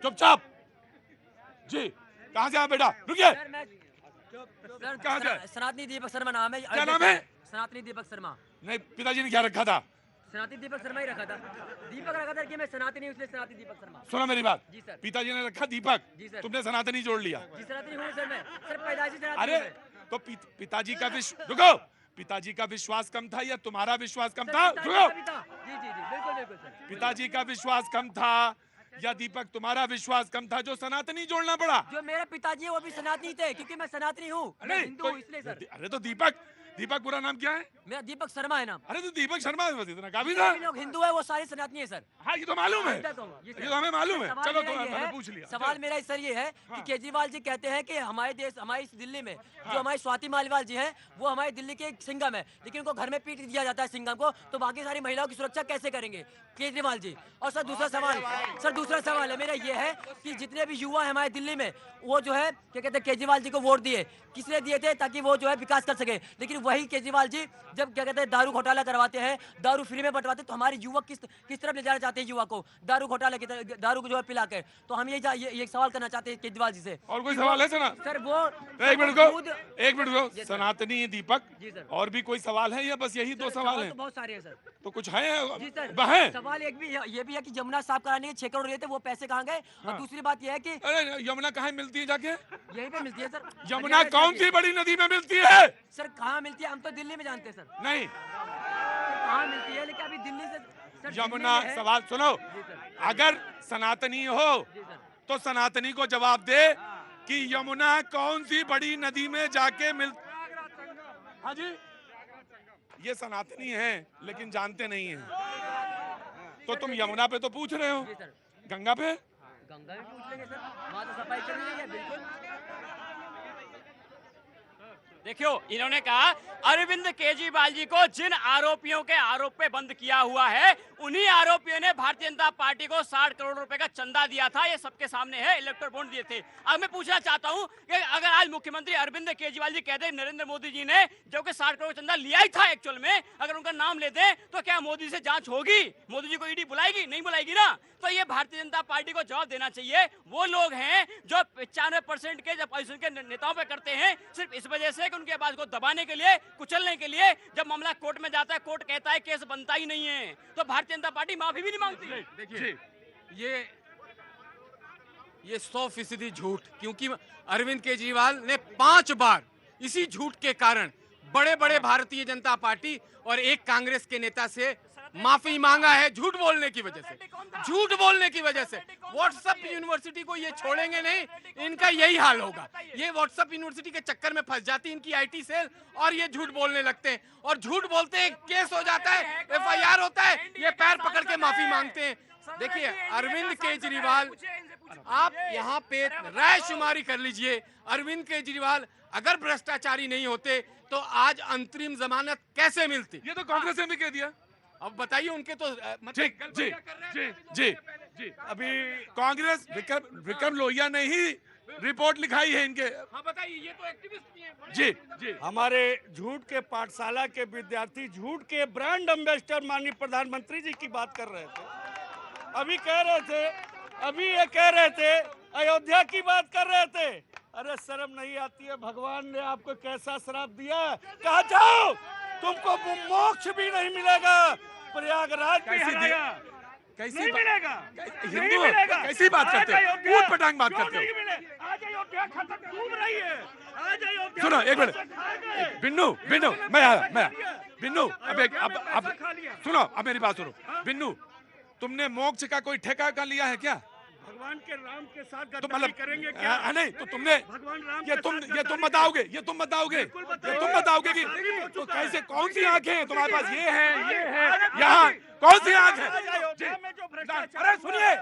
चुपचाप जी। कहां से आया बेटा? रुकिए। कहां से? सनातनी दीपक शर्मा नाम है। क्या नाम है? सनातनी दीपक शर्मा। नहीं, पिताजी ने क्या रखा था? सनातनी दीपक शर्मा ही रखा था। दीपक रखा था कि मैं सनातनी, इसलिए सनातनी दीपक शर्मा। सुनो मेरी बात। जी सर। पिताजी ने रखा दीपक, जी सर। तुमने सनातनी जोड़ लिया। जी सनातनी हूँ सर मैं, सर पैदाइशी सनातनी अरे हूँ। तो पिताजी का रुको, पिताजी का विश्वास कम था या तुम्हारा विश्वास कम था? पिताजी रुको। का भी था। जी जी जी, बिल्कुल बिल्कुल सर। पिताजी का विश्वास कम था या दीपक तुम्हारा विश्वास कम था जो सनातनी जोड़ना पड़ा? जो मेरे पिताजी है वो भी सनातनी थे, क्योंकि मैं सनातनी हूँ, मैं हिंदू हूँ, इसलिए सर। अरे तो दीपक पूरा नाम क्या है? मेरा दीपक शर्मा है नाम। अरे तो दीपक शर्मा इतना काफी था। लोग हिंदू है, वो सारे सनातनी है सर। हाँ, ये तो मालूम है, ये ये तो हमें मालूम है। सवाल चलो मेरा तो ये मैंने है, पूछ लिया। सवाल मेरा सर ये है कि केजरीवाल जी कहते हैं कि हमारे देश, हमारी इस दिल्ली में जो हमारी स्वाति मालिवाल जी हैं वो हमारी दिल्ली के एक सिंघम है, लेकिन उनको घर में पीट दिया जाता है सिंघम को, तो बाकी सारी महिलाओं की सुरक्षा कैसे करेंगे केजरीवाल जी? और सर दूसरा सवाल है मेरा ये है कि जितने भी युवा है हमारे दिल्ली में, वो जो है क्या कहते हैं केजरीवाल जी को वोट दिए, किस लिए दिए थे? ताकि वो जो है विकास कर सके। लेकिन वही केजरीवाल जी जब क्या कहते हैं दारू घोटाला करवाते हैं, दारू फ्री में बंटवाते, तो हमारे युवक किस तरफ ले जाना चाहते हैं युवा को? दारू घोटाला की तरफ, दारू को जो है पिला के। तो हम ये सवाल करना चाहते हैं केजरीवाल जी से। और कोई सवाल है सर? वो एक मिनट रुको। सनातनी दीपक, और भी कोई सवाल है या बस यही दो सवाल हैं? तो बहुत सारे हैं सर। तो कुछ है? जी सर। है सवाल एक भी ये भी है कि यमुना साफ कराने के 6 करोड़ दिए थे, वो पैसे कहाँ गए? और दूसरी बात ये है कि अरे यमुना कहाँ मिलती है जाके? यहीं पे मिलती है सर। यमुना कौन सी बड़ी नदी में मिलती है? सर कहाँ मिलती है? हम तो दिल्ली में जानते हैं सर। नहीं, कहाँ मिलती है? लेकिन अभी दिल्ली से सर यमुना, सवाल सुनो, अगर सनातनी हो तो सनातनी को जवाब दे कि यमुना कौन सी बड़ी नदी में जाके मिल। हाँ जी, ये सनातनी है लेकिन जानते नहीं हैं। तो तुम यमुना पे तो पूछ रहे हो, गंगा पे? गंगा में पूछ लेंगे सर, वहाँ तो सफाई चल रही है। बिल्कुल। देखियो, इन्होंने कहा अरविंद केजरीवाल जी को जिन आरोपियों के आरोप पे बंद किया हुआ है, उन्हीं आरोपियों ने भारतीय जनता पार्टी को 60 करोड़ रुपए का चंदा दिया था। ये सबके सामने है, इलेक्टोरल बॉन्ड दिए थे। अब मैं पूछना चाहता हूं कि अगर आज मुख्यमंत्री अरविंद केजरीवाल जी कहते हैं नरेंद्र मोदी जी ने जो कि 60 करोड़ चंदा लिया ही था एक्चुअल में, अगर उनका नाम लेते हैं तो क्या मोदी से जांच होगी? मोदी जी को ईडी बुलाएगी? नहीं बुलाएगी ना। तो ये भारतीय जनता पार्टी को जवाब देना चाहिए। वो लोग हैं जो 95% के जब अपोजिशन के नेताओं पे करते हैं सिर्फ इस वजह से कि उनके आवाज को दबाने के लिए, कुचलने के लिए। जब मामला कोर्ट में जाता है, कोर्ट कहता है केस बनता ही नहीं है, तो भारतीय जनता पार्टी माफी भी नहीं मांगती। देखिए ये 100% झूठ, क्योंकि अरविंद केजरीवाल ने 5 बार इसी झूठ के कारण बड़े बड़े भारतीय जनता पार्टी और एक कांग्रेस के नेता से माफी मांगा है झूठ बोलने की वजह से, झूठ बोलने की वजह से। व्हाट्सएप यूनिवर्सिटी को ये छोड़ेंगे नहीं, इनका यही हाल होगा। ये व्हाट्सएप यूनिवर्सिटी के चक्कर में फंस जाती है इनकी आईटी सेल, और ये झूठ बोलने लगते हैं, और झूठ बोलते हैं केस हो जाता है, एफआईआर होता है, ये पैर पकड़ के माफी मांगते हैं। देखिए अरविंद केजरीवाल, आप यहाँ पे राय शुमारी कर लीजिए, अरविंद केजरीवाल अगर भ्रष्टाचारी नहीं होते तो आज अंतरिम जमानत कैसे मिलती? ये तो कांग्रेस ने भी कह दिया। अब बताइए उनके तो जी जी जी जी जी अभी कांग्रेस विक्रम लोहिया ने ही रिपोर्ट लिखाई है इनके। हाँ बताइए, ये तो एक्टिविस्ट भी हैं। जी जी हमारे झूठ के पाठशाला के विद्यार्थी झूठ के ब्रांड एम्बेसडर माननीय प्रधानमंत्री जी की बात कर रहे थे। अभी ये कह रहे थे अयोध्या की बात कर रहे थे। अरे शर्म नहीं आती है? भगवान ने आपको कैसा श्राप दिया, कहा जाओ तुमको मोक्ष भी नहीं मिलेगा, प्रयागराज भी हराया, कैसी नहीं मिलेगा, हिंदू कैसी बात करते हो, ऊट पटांग बात करते हो। आज अयोध्या खत्म डूब रही है, आज अयोध्या सुनो एक मिनट, बिन्नू बिन्नू अब सुनो, अब मेरी बात सुनो। बिन्नू, तुमने मोक्ष का कोई ठेका कर लिया है क्या? भगवान के राम के साथ तो गद्दारी मतलब करेंगे क्या? नहीं तो तुमने भगवान राम ये तुम बताओगे कि तो कैसे, कौन सी आंखें हैं तुम्हारे पास? ये है यहाँ कौन सी आंख है? अरे सुनिए,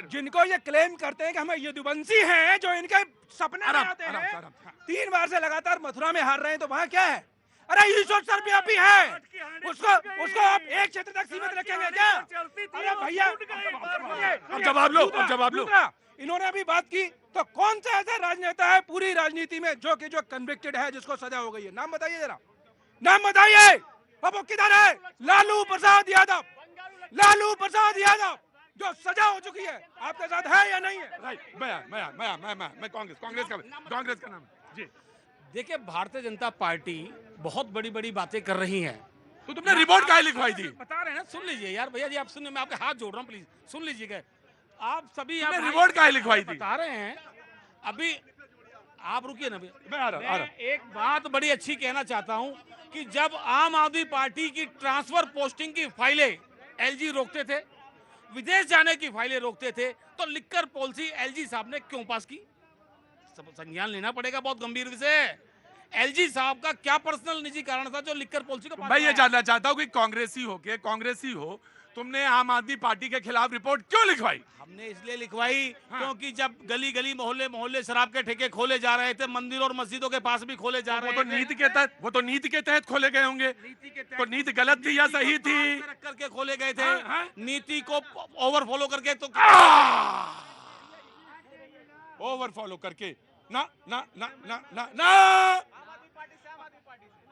जिनको ये क्लेम करते हैं कि हम यदुवंशी हैं, जो इनके सपने में आते हैं, 3 बार से लगातार मथुरा में हार रहे हैं, तो वहाँ क्या है? अरे ईश्वर सर्वव्यापी है, उसको आप एक क्षेत्र तक सीमित रखेंगे क्या? अरे भैया अब जवाब लो। इन्होंने अभी बात की, तो कौन सा ऐसा राजनेता है पूरी राजनीति में जो कन्विक्टेड है, जिसको सजा हो गई है? नाम बताइए जरा, नाम बताइए। अब वो किधर है? लालू प्रसाद यादव, जो सजा हो चुकी है, आपके साथ है या नहीं है? राइट, मैं कांग्रेस का नाम जी। देखिए भारतीय जनता पार्टी बहुत बड़ी बड़ी बातें कर रही है। तो तुमने रिपोर्ट काहे लिखवाई थी? बता रहे हैं, सुन लीजिए यार भैया जी, आप सुनिए, मैं आपके हाथ जोड़ रहा हूँ, प्लीज सुन लीजिएगा। आप सभी यहाँ रिपोर्ट काहे लिखवाई थी? बता रहे हैं अभी, आप रुकिए ना भैया, मैं आ रहा एक बात बड़ी अच्छी कहना चाहता हूँ कि जब आम आदमी पार्टी की ट्रांसफर पोस्टिंग की फाइलें एलजी रोकते थे, विदेश जाने की फाइलें रोकते थे, तो लिकर पॉलिसी एलजी साहब ने क्यों पास की? संज्ञान लेना पड़ेगा, बहुत गंभीर विषय। एलजी साहब का क्या पर्सनल निजी कारण था जो लिकर पॉलिसी को? मैं ये जानना चाहता हूँ कि कांग्रेसी हो, तुमने आम आदमी पार्टी के खिलाफ रिपोर्ट क्यों लिखवाई? हमने इसलिए लिखवाई क्योंकि जब गली गली मोहल्ले शराब के ठेके खोले जा रहे थे, मंदिरों और मस्जिदों के पास भी खोले जा रहे थे। वो तो नीति के तहत खोले गए होंगे। तो नीति गलत थी या सही थी? करके खोले गए थे, नीति को ओवर फॉलो करके। तो ओवर फॉलो करके ना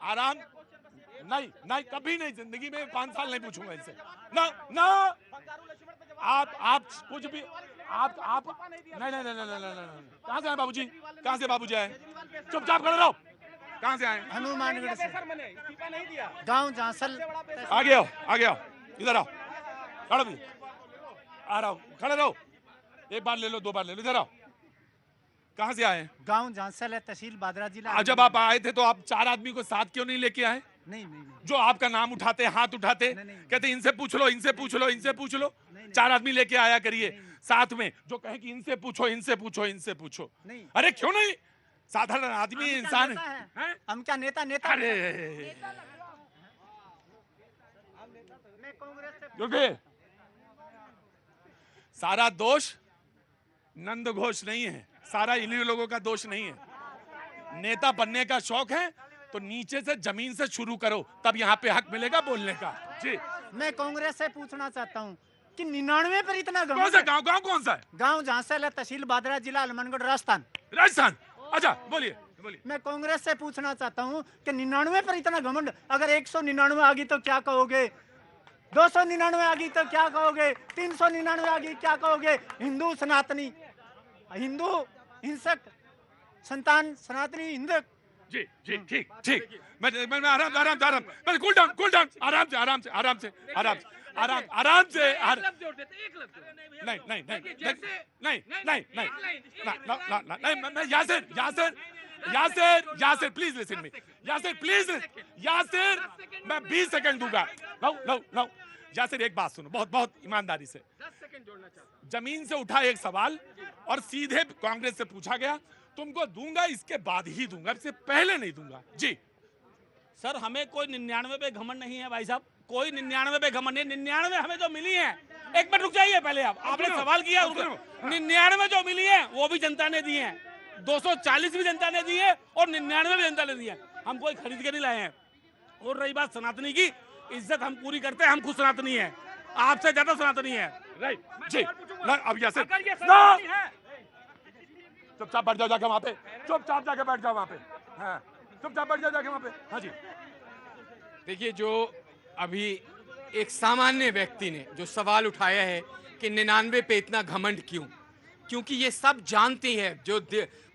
आराम नहीं, कभी नहीं, जिंदगी में 5 साल नहीं पूछूंगा इनसे। ना आप कुछ भी आप नहीं। कहाँ से आए बाबूजी? कहाँ से बाबूजी आए? चुपचाप खड़े रहो। कहाँ से आए? हनुमानगढ़ से, गांव जांसल। आगे आओ, इधर आओ, खड़ो भी, आ रहा हूँ, खड़े रहो। 1 बार ले लो, 2 बार ले लो, इधर आओ। कहाँ से आए? गांव जांसल है, तहसील बादरा जिला। जब आप आए थे तो आप 4 आदमी को साथ क्यों नहीं लेके आए? नहीं। जो आपका नाम उठाते, हाथ उठाते, कहते इनसे पूछ लो। 4 आदमी लेके आया करिए साथ में, जो कहे कि इनसे पूछो। अरे क्यों नहीं? साधारण आदमी, इंसान है। हम क्या नेता? अरे कांग्रेस सारा दोष नंद घोष नहीं है, सारा इन्हीं लोगों का दोष नहीं है। नेता बनने का शौक है तो नीचे से, जमीन से शुरू करो, तब यहाँ पे हक मिलेगा बोलने का। जी, मैं कांग्रेस से पूछना चाहता हूँ कि 99 पर इतना कौन सा गांव कौन सा है? गांव जांसल है, तहसील बादरा जिला, हनुमानगढ़, राजस्थान। अच्छा, बोलिए। मैं कांग्रेस से पूछना चाहता हूँ कि 99 पर इतना घमंड, अगर 199 आ गई तो क्या कहोगे? 299 आ गई तो क्या कहोगे? 399 आ गई क्या कहोगे? हिंदू सनातनी, हिंदू हिंसक संतान, सनातनी हिंदू। जी, ठीक। मैं आराम, कूल डाउन, आराम से। नहीं, Yasir, Yasir please listen me, Yasir please, Yasir मैं 20 सेकंड दूंगा। लो यासिर एक बात सुनो बहुत बहुत ईमानदारी से। जमीन से उठा एक सवाल और सीधे कांग्रेस से पूछा गया, तुमको दूंगा इसके बाद ही दूंगा, इससे पहले नहीं दूंगा। जी सर, हमें कोई 99 पे घमंड नहीं है भाई साहब, कोई 99 पे घमंड नहीं। 99 हमें जो मिली है, एक मिनट रुक जाइए पहले, आपने सवाल किया। 99 जो मिली है वो भी जनता ने दी है, 240 भी जनता ने दी है और 99 भी जनता ने दी है। हम कोई खरीद के नहीं लाए हैं। और रही बात सनातनी की, इज्जत हम पूरी करते हैं, हम खुद सनातनी है, आपसे ज्यादा सनातनी है। राइट जी। अब यासिर चुपचाप बैठ जाओ जाके वहां पे, चुपचाप जाके बैठ जाओ वहां पे। हाँ चुपचाप बैठ जाओ जाके वहां पे। हाँ जी देखिए, जो अभी एक सामान्य व्यक्ति ने जो सवाल उठाया है कि 99 पे इतना घमंड क्यों, क्योंकि ये सब जानते हैं जो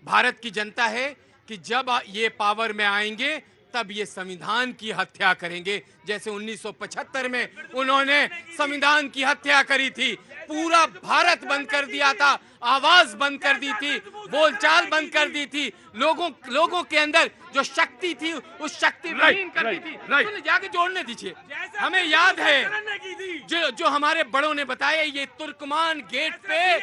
भारत की जनता है कि जब ये पावर में आएंगे तब ये संविधान की हत्या करेंगे। जैसे 1975 में उन्होंने संविधान की हत्या करी थी, पूरा भारत बंद कर दिया था, आवाज बंद कर दी थी, बोलचाल बंद कर दी थी, लोगों के अंदर जो शक्ति थी उस शक्ति विहीन कर दी थी। तो जाके जोड़ने दीजिए। हमें याद है जो हमारे बड़ों ने बताया, ये तुर्कमान गेट पे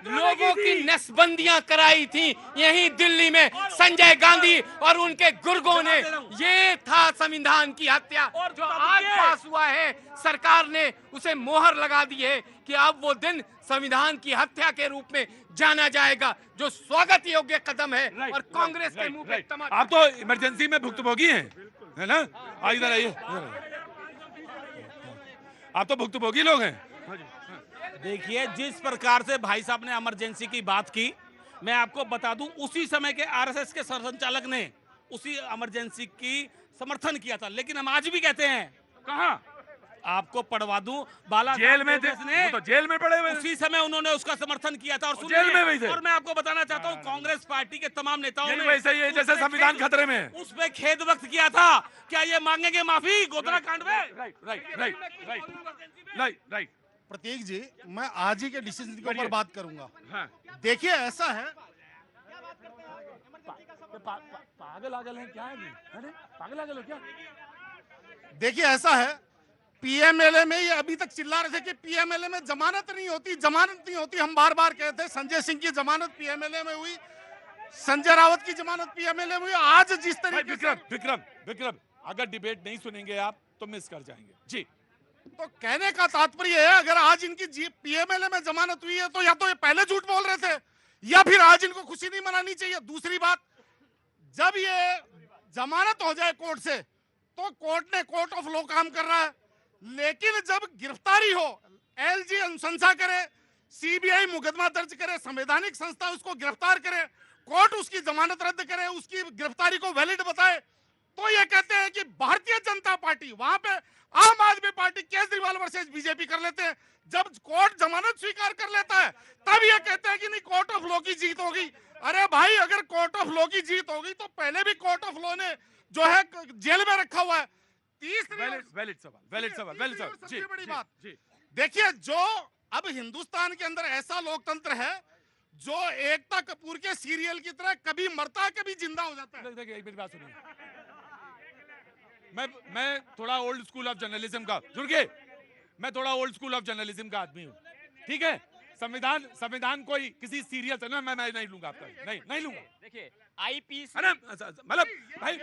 लोगों की नसबंदियां कराई थी यहीं दिल्ली में संजय गांधी और उनके गुर्गों ने। ये था संविधान की हत्या जो आज पास हुआ है। सरकार ने उसे मोहर लगा दी है कि अब वो दिन संविधान की हत्या के रूप में जाना जाएगा, जो स्वागत योग्य कदम है। और कांग्रेस के मुंह पे तमाचा। आप तो इमरजेंसी में भुक्तभोगी हैं, है ना? इधर आइए, आप तो भुक्तभोगी लोग हैं। देखिए, जिस प्रकार से भाई साहब ने इमरजेंसी की बात की, मैं आपको बता दूं, उसी समय के आरएसएस के सरसंचालक ने उसी इमरजेंसी की समर्थन किया था। लेकिन हम आज भी कहते हैं, कहां आपको पढ़वा दूं, बाला जेल में थे, वो तो जेल में पड़े हुए, उसी समय उन्होंने उसका समर्थन किया था। और जेल में भी थे। और मैं आपको बताना चाहता हूं, कांग्रेस पार्टी के तमाम नेताओं ने वैसे ही है जैसे संविधान खतरे में है, उस पे खेद व्यक्त किया था। क्या ये मांगेंगे माफी गोधरा कांड में? राइट। प्रतीक जी, मैं आज ही के डिसीजन के ऊपर बात करूंगा। देखिए, ऐसा है, पागल आगल है क्या है? पागल आगल हो क्या? देखिए, ऐसा है, पीएमएलए में ये अभी तक चिल्ला रहे थे कि पीएमएलए में जमानत नहीं होती। हम बार बार कहते हैं, संजय सिंह की जमानत पीएमएलए में हुई, संजय रावत की जमानत पीएमएलए में हुई। आज जिस तरीके विक्रम, अगर डिबेट नहीं सुनेंगे आप तो मिस कर जाएंगे। जी, तो कहने का तात्पर्य है, अगर आज इनकी पीएमएलए में जमानत हुई है तो या तो ये पहले झूठ बोल रहे थे या फिर आज इनको खुशी नहीं मनानी चाहिए। दूसरी बात, जब ये जमानत हो जाए कोर्ट से तो कोर्ट ऑफ लॉ काम कर रहा है, लेकिन जब गिरफ्तारी हो, एलजी अनुशंसा करे, सीबीआई मुकदमा दर्ज करे, संवैधानिक संस्था उसको गिरफ्तार करे, कोर्ट उसकी जमानत रद्द करे, उसकी गिरफ्तारी को वैलिड बताए, तो ये कहते हैं कि भारतीय जनता पार्टी, वहां पे आम आदमी पार्टी केजरीवाल वर्सेस बीजेपी कर लेते हैं। जब कोर्ट जमानत स्वीकार कर लेता है तब ये कहते हैं कि नहीं, कोर्ट ऑफ लॉ की जीत होगी। अरे भाई, अगर कोर्ट ऑफ लॉ की जीत होगी तो पहले भी कोर्ट ऑफ लॉ ने जो है जेल में रखा हुआ है। वैलिड सवाल। सबसे बड़ी बात, देखिए, जो अब हिंदुस्तान के अंदर ऐसा लोकतंत्र है जो एकता कपूर के सीरियल की तरह कभी मरता है कभी जिंदा हो जाता है। देखिए, एक मेरी बात सुनिए, मैं थोड़ा ओल्ड स्कूल ऑफ जर्नलिज्म का मैं थोड़ा ओल्ड स्कूल ऑफ जर्नलिज्म का आदमी हूँ, ठीक है? संविधान कोई किसी सीरियल से ना, मैं नहीं लूंगा आपका, नहीं लूंगा। देखिए, आईपीसी मतलब भाई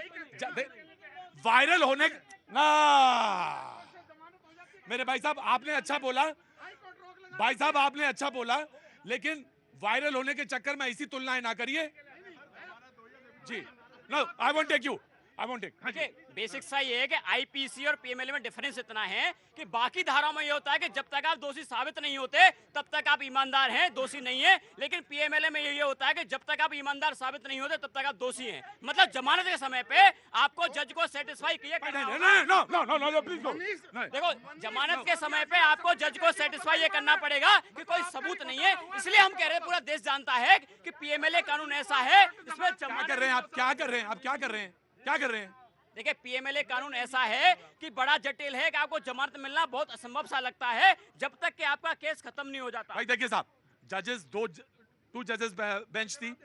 वायरल होने ना, मेरे भाई साहब आपने अच्छा बोला, लेकिन वायरल होने के चक्कर में ऐसी तुलनाएं ना करिए। जी, no, I won't take you. देखिए, बेसिक सा ये है कि आईपीसी और पीएमएलए में डिफरेंस इतना है कि बाकी धाराओं में ये होता है कि जब तक आप दोषी साबित नहीं होते तब तक आप ईमानदार हैं, दोषी नहीं है। लेकिन पीएमएलए में ये होता है कि जब तक आप ईमानदार साबित नहीं होते तब तक आप दोषी हैं। मतलब जमानत के समय पे आपको जज को सेटिस्फाई किया करना होगा। देखो, जमानत के समय पे आपको जज को सेटिस्फाई ये करना पड़ेगा कि कोई सबूत नहीं है। इसलिए हम कह रहे हैं, पूरा देश जानता है कि पीएमएलए कानून ऐसा है, इसमें क्या कर रहे हैं? देखिए, पीएमएलए कानून ऐसा है कि बड़ा जटिल है कि आपको जमानत मिलना बहुत असंभव सा लगता है जब तक कि आपका केस खत्म नहीं हो जाता। भाई देखिए साहब, टू जजेस बेंच थी,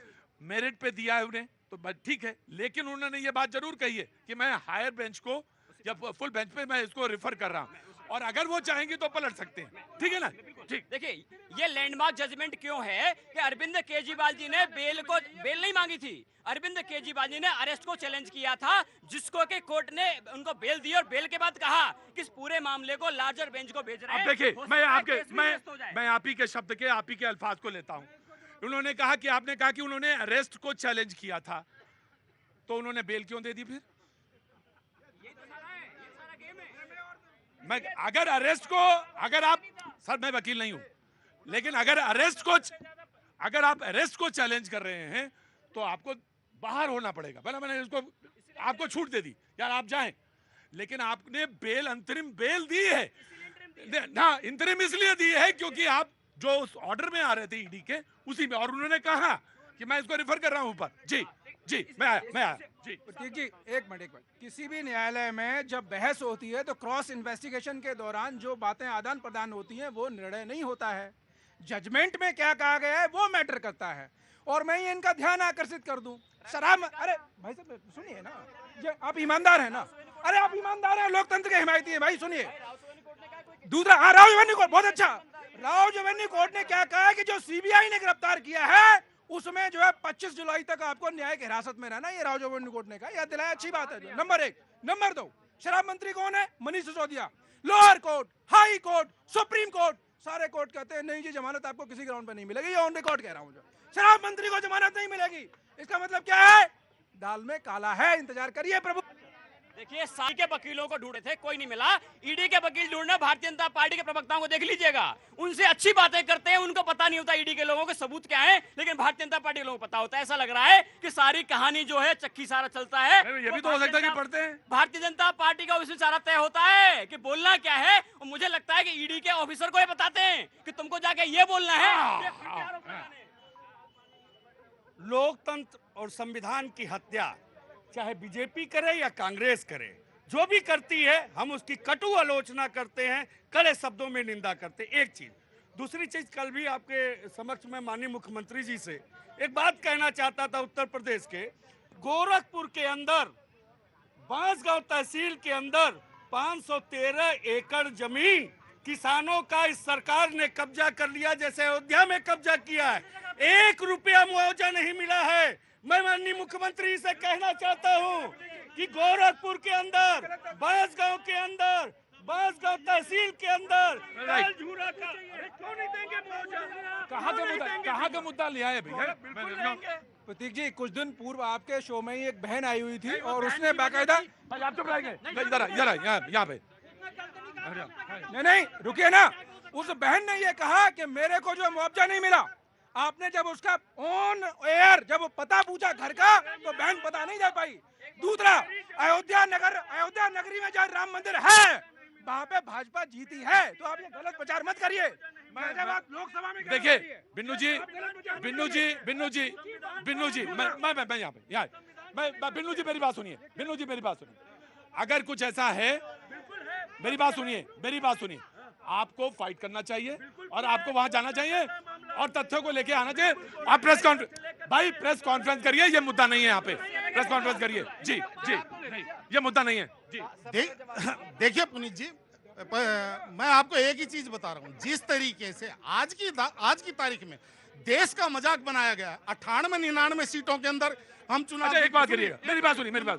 मेरिट पे दिया है उन्हें तो ठीक है, लेकिन उन्होंने ये बात जरूर कही है कि मैं हायर बेंच को या फुल बेंच पे मैं इसको रेफर कर रहा हूं, और अगर वो चाहेंगे तो पलट सकते हैं। ठीक है ना? ठीक। देखिए ये लैंडमार्क जजमेंट क्यों है कि अरविंद केजरीवाल जी ने बेल नहीं मांगी थी। अरविंद केजरीवाल जी ने अरेस्ट को चैलेंज किया था, जिसको कि कोर्ट ने उनको बेल दी और बेल के बाद कहा कि इस पूरे मामले को लार्जर बेंच को भेज रहे हैं। अब देखिए, मैं आप ही के शब्द के, आप ही के अल्फाज को लेता हूं। उन्होंने कहा कि आपने कहा कि उन्होंने अरेस्ट को चैलेंज किया था, तो उन्होंने बेल क्यों दे दी फिर? मैं अगर अरेस्ट को, अगर आप, सर मैं वकील नहीं हूं, लेकिन अगर आप अरेस्ट को चैलेंज कर रहे हैं तो आपको बाहर होना पड़ेगा। पहले मैंने उसको आपको छूट दे दी, यार आप जाएं, लेकिन आपने बेल, अंतरिम बेल दी है ना। इंतरिम इसलिए दी है क्योंकि आप जो उस ऑर्डर में आ रहे थे ईडी के, उसी में, और उन्होंने कहा कि मैं इसको रेफर कर रहा हूं ऊपर। जी जी, मैं आया जी। प्रतीक जी एक मिनट, किसी भी न्यायालय में जब बहस होती है तो क्रॉस इन्वेस्टिगेशन के दौरान जो बातें आदान प्रदान होती हैं वो निर्णय नहीं होता है। जजमेंट में क्या कहा गया है वो मैटर करता है। और मैं ये इनका ध्यान आकर्षित कर दूं, शराब, अरे भाई साहब सुनिए ना, ये आप ईमानदार हैं ना? अरे आप ईमानदार हैं, लोकतंत्र के हिमायती हैं भाई, सुनिए। दूसरा, हाँ, राव जवेनी कोर्ट, बहुत अच्छा। राव जवेनी कोर्ट ने क्या कहा कि जो सीबीआई ने गिरफ्तार किया है उसमें जो है 25 जुलाई तक आपको न्यायिक हिरासत में रहना, ये राव जवेनी कोर्ट ने कहा, याद दिलाया, अच्छी बात है। नंबर 1। नंबर 2, शराब मंत्री कौन है? Manish Sisodia. Lower court, high court, supreme court, सारे कोर्ट कहते हैं नहीं जी जमानत आपको किसी ग्राउंड पर नहीं मिलेगी। ये ऑन रिकॉर्ड कह रहा हूं, शराब मंत्री को जमानत नहीं मिलेगी। इसका मतलब क्या है? दाल में काला है, इंतजार करिए प्रभु। देखिए सारी के वकीलों को ढूंढे थे, कोई नहीं मिला। ईडी के वकील ढूंढना, भारतीय जनता पार्टी के प्रवक्ताओं को देख लीजिएगा, उनसे अच्छी बातें करते हैं, उनको पता नहीं होता ईडी के लोगों के सबूत क्या है, लेकिन भारतीय जनता पार्टी के लोगों को पता होता है। ऐसा लग रहा है कि सारी कहानी जो है चक्की सारा चलता है। ये भी तो हो सकता है कि पढ़ते हैं। भारतीय जनता पार्टी का उसमें सारा तय होता है कि बोलना क्या है, और मुझे लगता है कि ईडी के ऑफिसर को ये बताते हैं कि तुमको जाके ये बोलना है। लोकतंत्र और संविधान की हत्या चाहे बीजेपी करे या कांग्रेस करे, जो भी करती है हम उसकी कटु आलोचना करते हैं, कड़े शब्दों में निंदा करते हैं। एक चीज। दूसरी चीज, कल भी आपके समक्ष में माननीय मुख्यमंत्री जी से एक बात कहना चाहता था। उत्तर प्रदेश के गोरखपुर के अंदर, बांसगांव तहसील के अंदर 513 एकड़ जमीन किसानों का इस सरकार ने कब्जा कर लिया, जैसे अयोध्या में कब्जा किया है। 1 रुपया मुआवजा नहीं मिला है। मैं माननीय मुख्यमंत्री से कहना चाहता हूं कि गोरखपुर के अंदर, बांसगांव के अंदर, बांसगांव तहसील के अंदर क्यों नहीं देंगे मुआवजा? कहाँ का मुद्दा लिया है भैया? प्रतीक जी, कुछ दिन पूर्व आपके शो में ही एक बहन आई हुई थी और उसने बाकायदा, आप चुप रहेंगे, इधर यहाँ पे, नहीं रुकिए ना, उस बहन ने ये कहा कि मेरे को जो मुआवजा नहीं मिला। आपने जब उसका ऑन एयर जब पता पूछा घर का, तो बहन पता नहीं दे पाई। दूसरा, अयोध्या नगरी में जहाँ राम मंदिर है वहाँ पे भाजपा जीती है, तो आप ये गलत प्रचार मत करिए। लोकसभा में देखिए बिन्नू जी, मैं यहाँ पे, बिन्नू जी मेरी बात सुनिए, अगर कुछ ऐसा है, मेरी बात सुनिए, आपको फाइट करना चाहिए और आपको वहां जाना चाहिए और तथ्यों को लेके आना चाहिए। आप प्रेस कॉन्फ्रेंस करिए, ये मुद्दा नहीं है, यहाँ पे प्रेस कॉन्फ्रेंस करिए। जी, ये मुद्दा नहीं है जी। देखिए पुनीत जी, मैं आपको एक ही चीज बता रहा हूँ, जिस तरीके से आज की तारीख में देश का मजाक बनाया गया, 98-99 सीटों के अंदर हम चुनाव। एक बात करिएगा, मेरी बात सुनिए,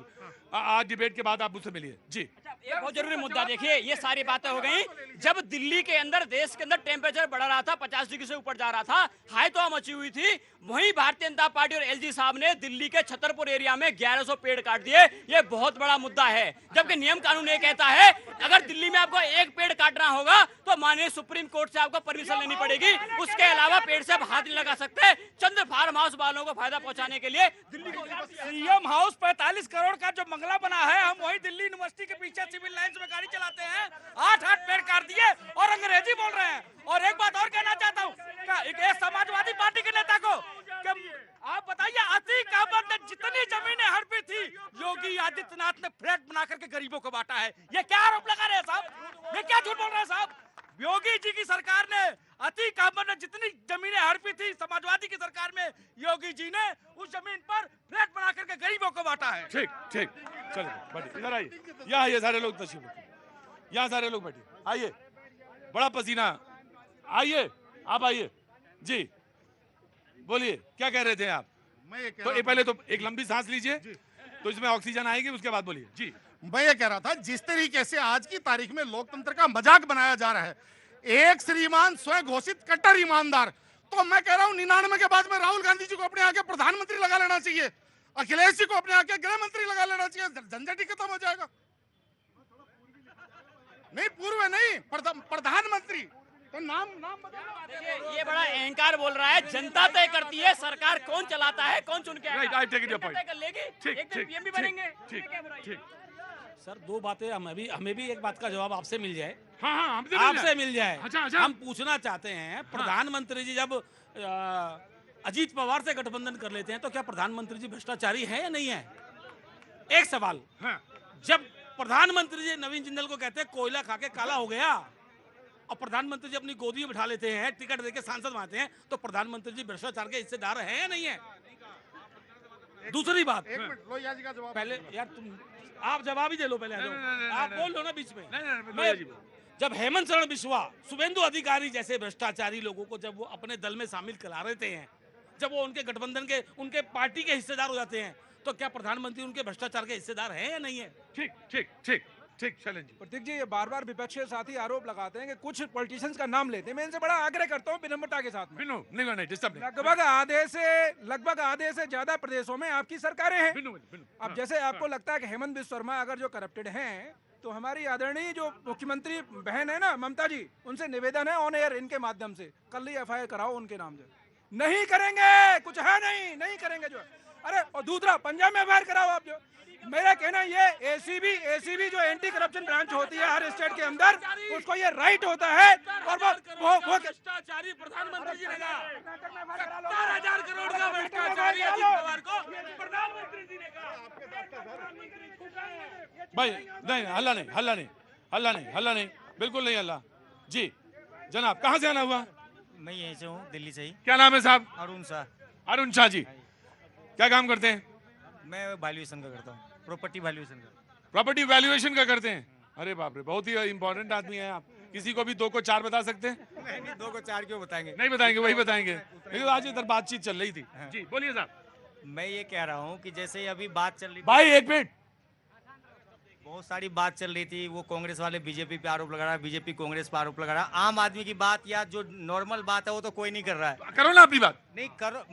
आज डिबेट के बाद आप मुझसे मिलिए जी। एक बहुत जरूरी मुद्दा, देखिए ये सारी बातें हो गई जब दिल्ली के अंदर, देश के अंदर टेम्परेचर बढ़ रहा था, 50 डिग्री से ऊपर जा रहा था, हाई तो मची हुई थी। वहीं भारतीय जनता पार्टी और एलजी साहब ने दिल्ली के छतरपुर एरिया में 1100 पेड़ काट दिए। ये बहुत बड़ा मुद्दा है, जबकि नियम कानून ये कहता है अगर दिल्ली में आपको एक पेड़ काटना होगा तो माननीय सुप्रीम कोर्ट से आपको परमिशन लेनी पड़ेगी। उसके अलावा पेड़ से आप हाथ नहीं लगा सकते। चंद फार्म हाउस वालों को फायदा पहुंचाने के लिए दिल्ली को सीएम हाउस 45 करोड़ का जो बंगला बना है, हम वही दिल्ली यूनिवर्सिटी के पीछे सिविल लाइंस में गाड़ी चलाते हैं, 8 पेड़ काट दिए और अंग्रेजी बोल रहे हैं। और एक बात और कहना चाहता हूँ, एक समाजवादी पार्टी के नेता को, आप बताइए अतीक अहमद ने जितनी जमीनें हड़पी थी, योगी आदित्यनाथ ने फ्लैट बना करके गरीबों को बांटा है। ये क्या आरोप लगा रहे हैं साहब? ये क्या झूठ बोल रहे हैं साहब? योगी जी की सरकार ने अतीक अहमद ने जितनी जमीनें हड़पी थी समाजवादी की सरकार में, योगी जी ने उस जमीन पर फ्लैट बना करके गरीबों को बांटा है। ठीक ठीक, चलिए बैठिए, इधर आइए, यहाँ आइए सारे लोग, तशरीफ रखिए, यहाँ सारे लोग बैठिए, आइए, बड़ा पसीना, आइए आप आइए जी, बोलिए क्या कह रहे थे आप? तो ये पहले तो एक लंबी सांस लीजिए, तो इसमें ऑक्सीजन आएगी, उसके बाद बोलिए जी। मैं ये कह रहा था, जिस तरीके से आज की तारीख में लोकतंत्र का मजाक बनाया जा रहा है, एक श्रीमान स्वयं घोषित कट्टर ईमानदार, तो मैं कह रहा हूँ 99 के बाद में राहुल गांधी जी को अपने आगे प्रधानमंत्री लगा लेना चाहिए, अखिलेश जी को अपने आगे गृह मंत्री लगा लेना चाहिए, झंझट ही खत्म हो जाएगा। नहीं पूर्व नहीं, प्रधानमंत्री, तो नाम ये बड़ा अहंकार बोल रहा है। जनता तय करती है सरकार कौन चलाता है, कौन चुन के आएगा। Right, I take it your point. तय कर लेगी, एक दिन पीएम भी बनेंगे। ठीक। सर दो बातें, हमें भी एक बात का जवाब आपसे मिल जाए। हाँ, आपसे मिल जाए। अच्छा। हम पूछना चाहते हैं, प्रधानमंत्री जी जब अजीत पवार से गठबंधन कर लेते हैं तो क्या प्रधानमंत्री जी भ्रष्टाचारी हैं या नहीं है? एक सवाल। जब प्रधानमंत्री जी नवीन जिंदल को कहते हैं कोयला खा के काला हो गया, और प्रधानमंत्री जी अपनी गोदी में बिठा लेते हैं, टिकट देके सांसद बनाते हैं, तो प्रधानमंत्री जी भ्रष्टाचार के हिस्सेदार हैं या नहीं है? दूसरी बात, पहले यार तुम आप जवाब ही दे लो, पहले आप बोल लो ना बीच में। जब हेमंत शरण बिश्वा, शुभेंदु अधिकारी जैसे भ्रष्टाचारी लोगों को जब वो अपने दल में शामिल करा लेते हैं, जब वो उनके गठबंधन के, उनके पार्टी के हिस्सेदार हो जाते हैं, तो क्या प्रधानमंत्री उनके भ्रष्टाचार के हिस्सेदार हैं या नहीं है? ठीक शैलेंद्र जी। प्रतीक जी, ये बार बार विपक्षी साथी आरोप लगाते हैं कि कुछ पॉलिटिशियंस का नाम लेते हैं। मैं इनसे बड़ा आग्रह करता हूँ विनम्रता के साथ में। नहीं डिस्टर्ब नहीं। लगभग आधे से ज्यादा प्रदेशों में आपकी सरकारें हैं। अब जैसे आपको लगता है कि हेमंत बिस्वा शर्मा अगर जो करप्टेड हैं, तो हमारी आदरणीय जो मुख्यमंत्री बहन है ना ममता जी, उनसे निवेदन है ऑन एयर इनके माध्यम से, कल ही एफआईआर कराओ उनके नाम से। नहीं करेंगे, कुछ है नहीं करेंगे जो। अरे और दूसरा, पंजाब में एफआईआर कराओ आप। जो मेरा कहना ये एसीबी जो एंटी करप्शन ब्रांच होती है हर स्टेट के अंदर, उसको ये राइट होता है। और वो भ्रष्टाचारी प्रधानमंत्री जी ने कहा 70,000 करोड़ का भ्रष्टाचारी अजीत पवार को प्रधानमंत्री जी ने कहा। भाई नहीं, हल्ला नहीं, बिल्कुल नहीं हल्ला जी। जनाब कहाँ से आना हुआ? मैं यहीं से हूँ, दिल्ली से ही। क्या नाम है साहब? अरुण शाह जी। क्या काम करते हैं? मैं वैल्यूएशन का करता हूँ, प्रॉपर्टी वैल्यूएशन का करते हैं। अरे बाप रे, बहुत ही इंपॉर्टेंट आदमी है आप। किसी को भी 2 को 4 बता सकते हैं? नहीं, 2 को 4 क्यों बताएंगे? नहीं बताएंगे, वही बताएंगे। लेकिन आज इधर बातचीत चल रही थी जी, बोलिए साहब। मैं ये कह रहा हूँ कि जैसे अभी बात चल रही थी, भाई एक मिनट, बहुत सारी बात चल रही थी, वो कांग्रेस वाले बीजेपी पे आरोप लगा रहा है, बीजेपी कांग्रेस पे आरोप लगा रहा है। आम आदमी की बात या जो नॉर्मल बात है वो तो कोई नहीं कर रहा है। करो ना अपनी बात। नहीं करो,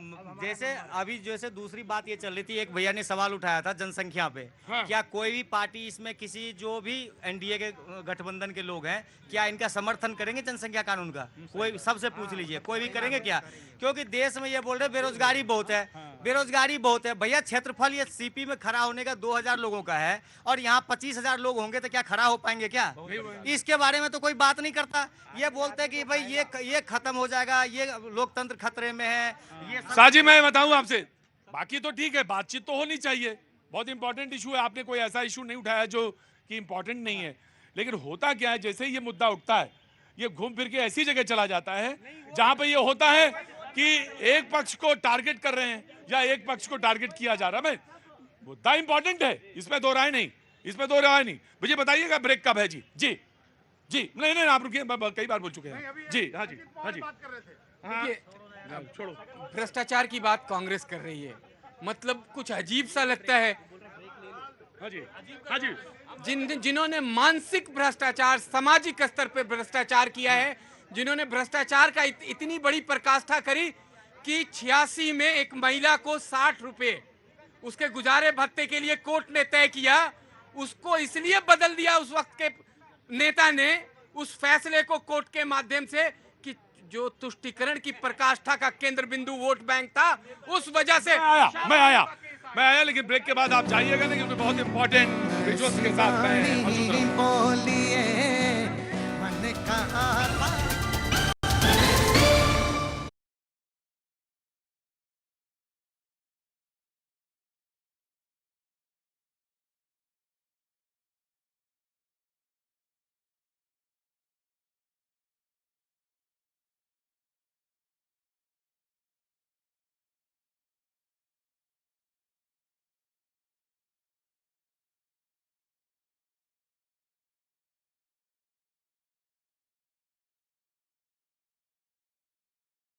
जैसे दूसरी बात ये चल रही थी, एक भैया ने सवाल उठाया था जनसंख्या पे। क्या कोई भी पार्टी इसमें किसी जो भी एनडीए के गठबंधन के लोग हैं, क्या इनका समर्थन करेंगे जनसंख्या कानून का? कोई सबसे पूछ लीजिए, कोई भी करेंगे क्या? क्योंकि देश में ये बोल रहे बेरोजगारी बहुत है। भैया क्षेत्रफल ये सीपी में खड़ा होने का 2000 लोगों का है, और यहाँ 25,000 लोग होंगे, तो क्या खड़ा हो पाएंगे क्या? इसके बारे में तो कोई बात नहीं करता। ये बोलते हैं कि भाई ये खत्म हो जाएगा, ये लोकतंत्र खतरे में है। साजी मैं बताऊं आपसे, बाकी तो ठीक है, बातचीत तो होनी चाहिए, बहुत इंपॉर्टेंट इशू है। आपने कोई ऐसा इशू नहीं उठाया जो कि इंपॉर्टेंट नहीं है। लेकिन होता क्या है, जैसे ये मुद्दा उठता है, ये घूम फिर के ऐसी जगह चला जाता है जहां पे ये होता है कि एक पक्ष को टारगेट कर रहे हैं या एक पक्ष को टारगेट किया जा रहा है। मुद्दा इंपॉर्टेंट है, इसमें दो राय नहीं। मुझे बताइएगा ब्रेक कब है? जी नहीं आप रुकिए, कई बार बोल चुके हैं जी। हाँ जी छोड़ो, भ्रष्टाचार की बात कांग्रेस कर रही है, मतलब कुछ अजीब सा लगता है। हाँ जी। जिन्होंने मानसिक भ्रष्टाचार, सामाजिक स्तर पर भ्रष्टाचार किया है, जिन्होंने भ्रष्टाचार का इतनी बड़ी पराकाष्ठा करी कि 86 में एक महिला को 60 रुपए उसके गुजारे भत्ते के लिए कोर्ट ने तय किया, उसको इसलिए बदल दिया उस वक्त के नेता ने, उस फैसले को कोर्ट के माध्यम से, कि जो तुष्टीकरण की प्रकाष्ठा का केंद्र बिंदु वोट बैंक था, उस वजह से मैं आया, लेकिन ब्रेक के बाद आप जाइएगा ना, क्योंकि बहुत इंपॉर्टेंट विजुअल्स के साथ मैं मौजूद रहूंगा।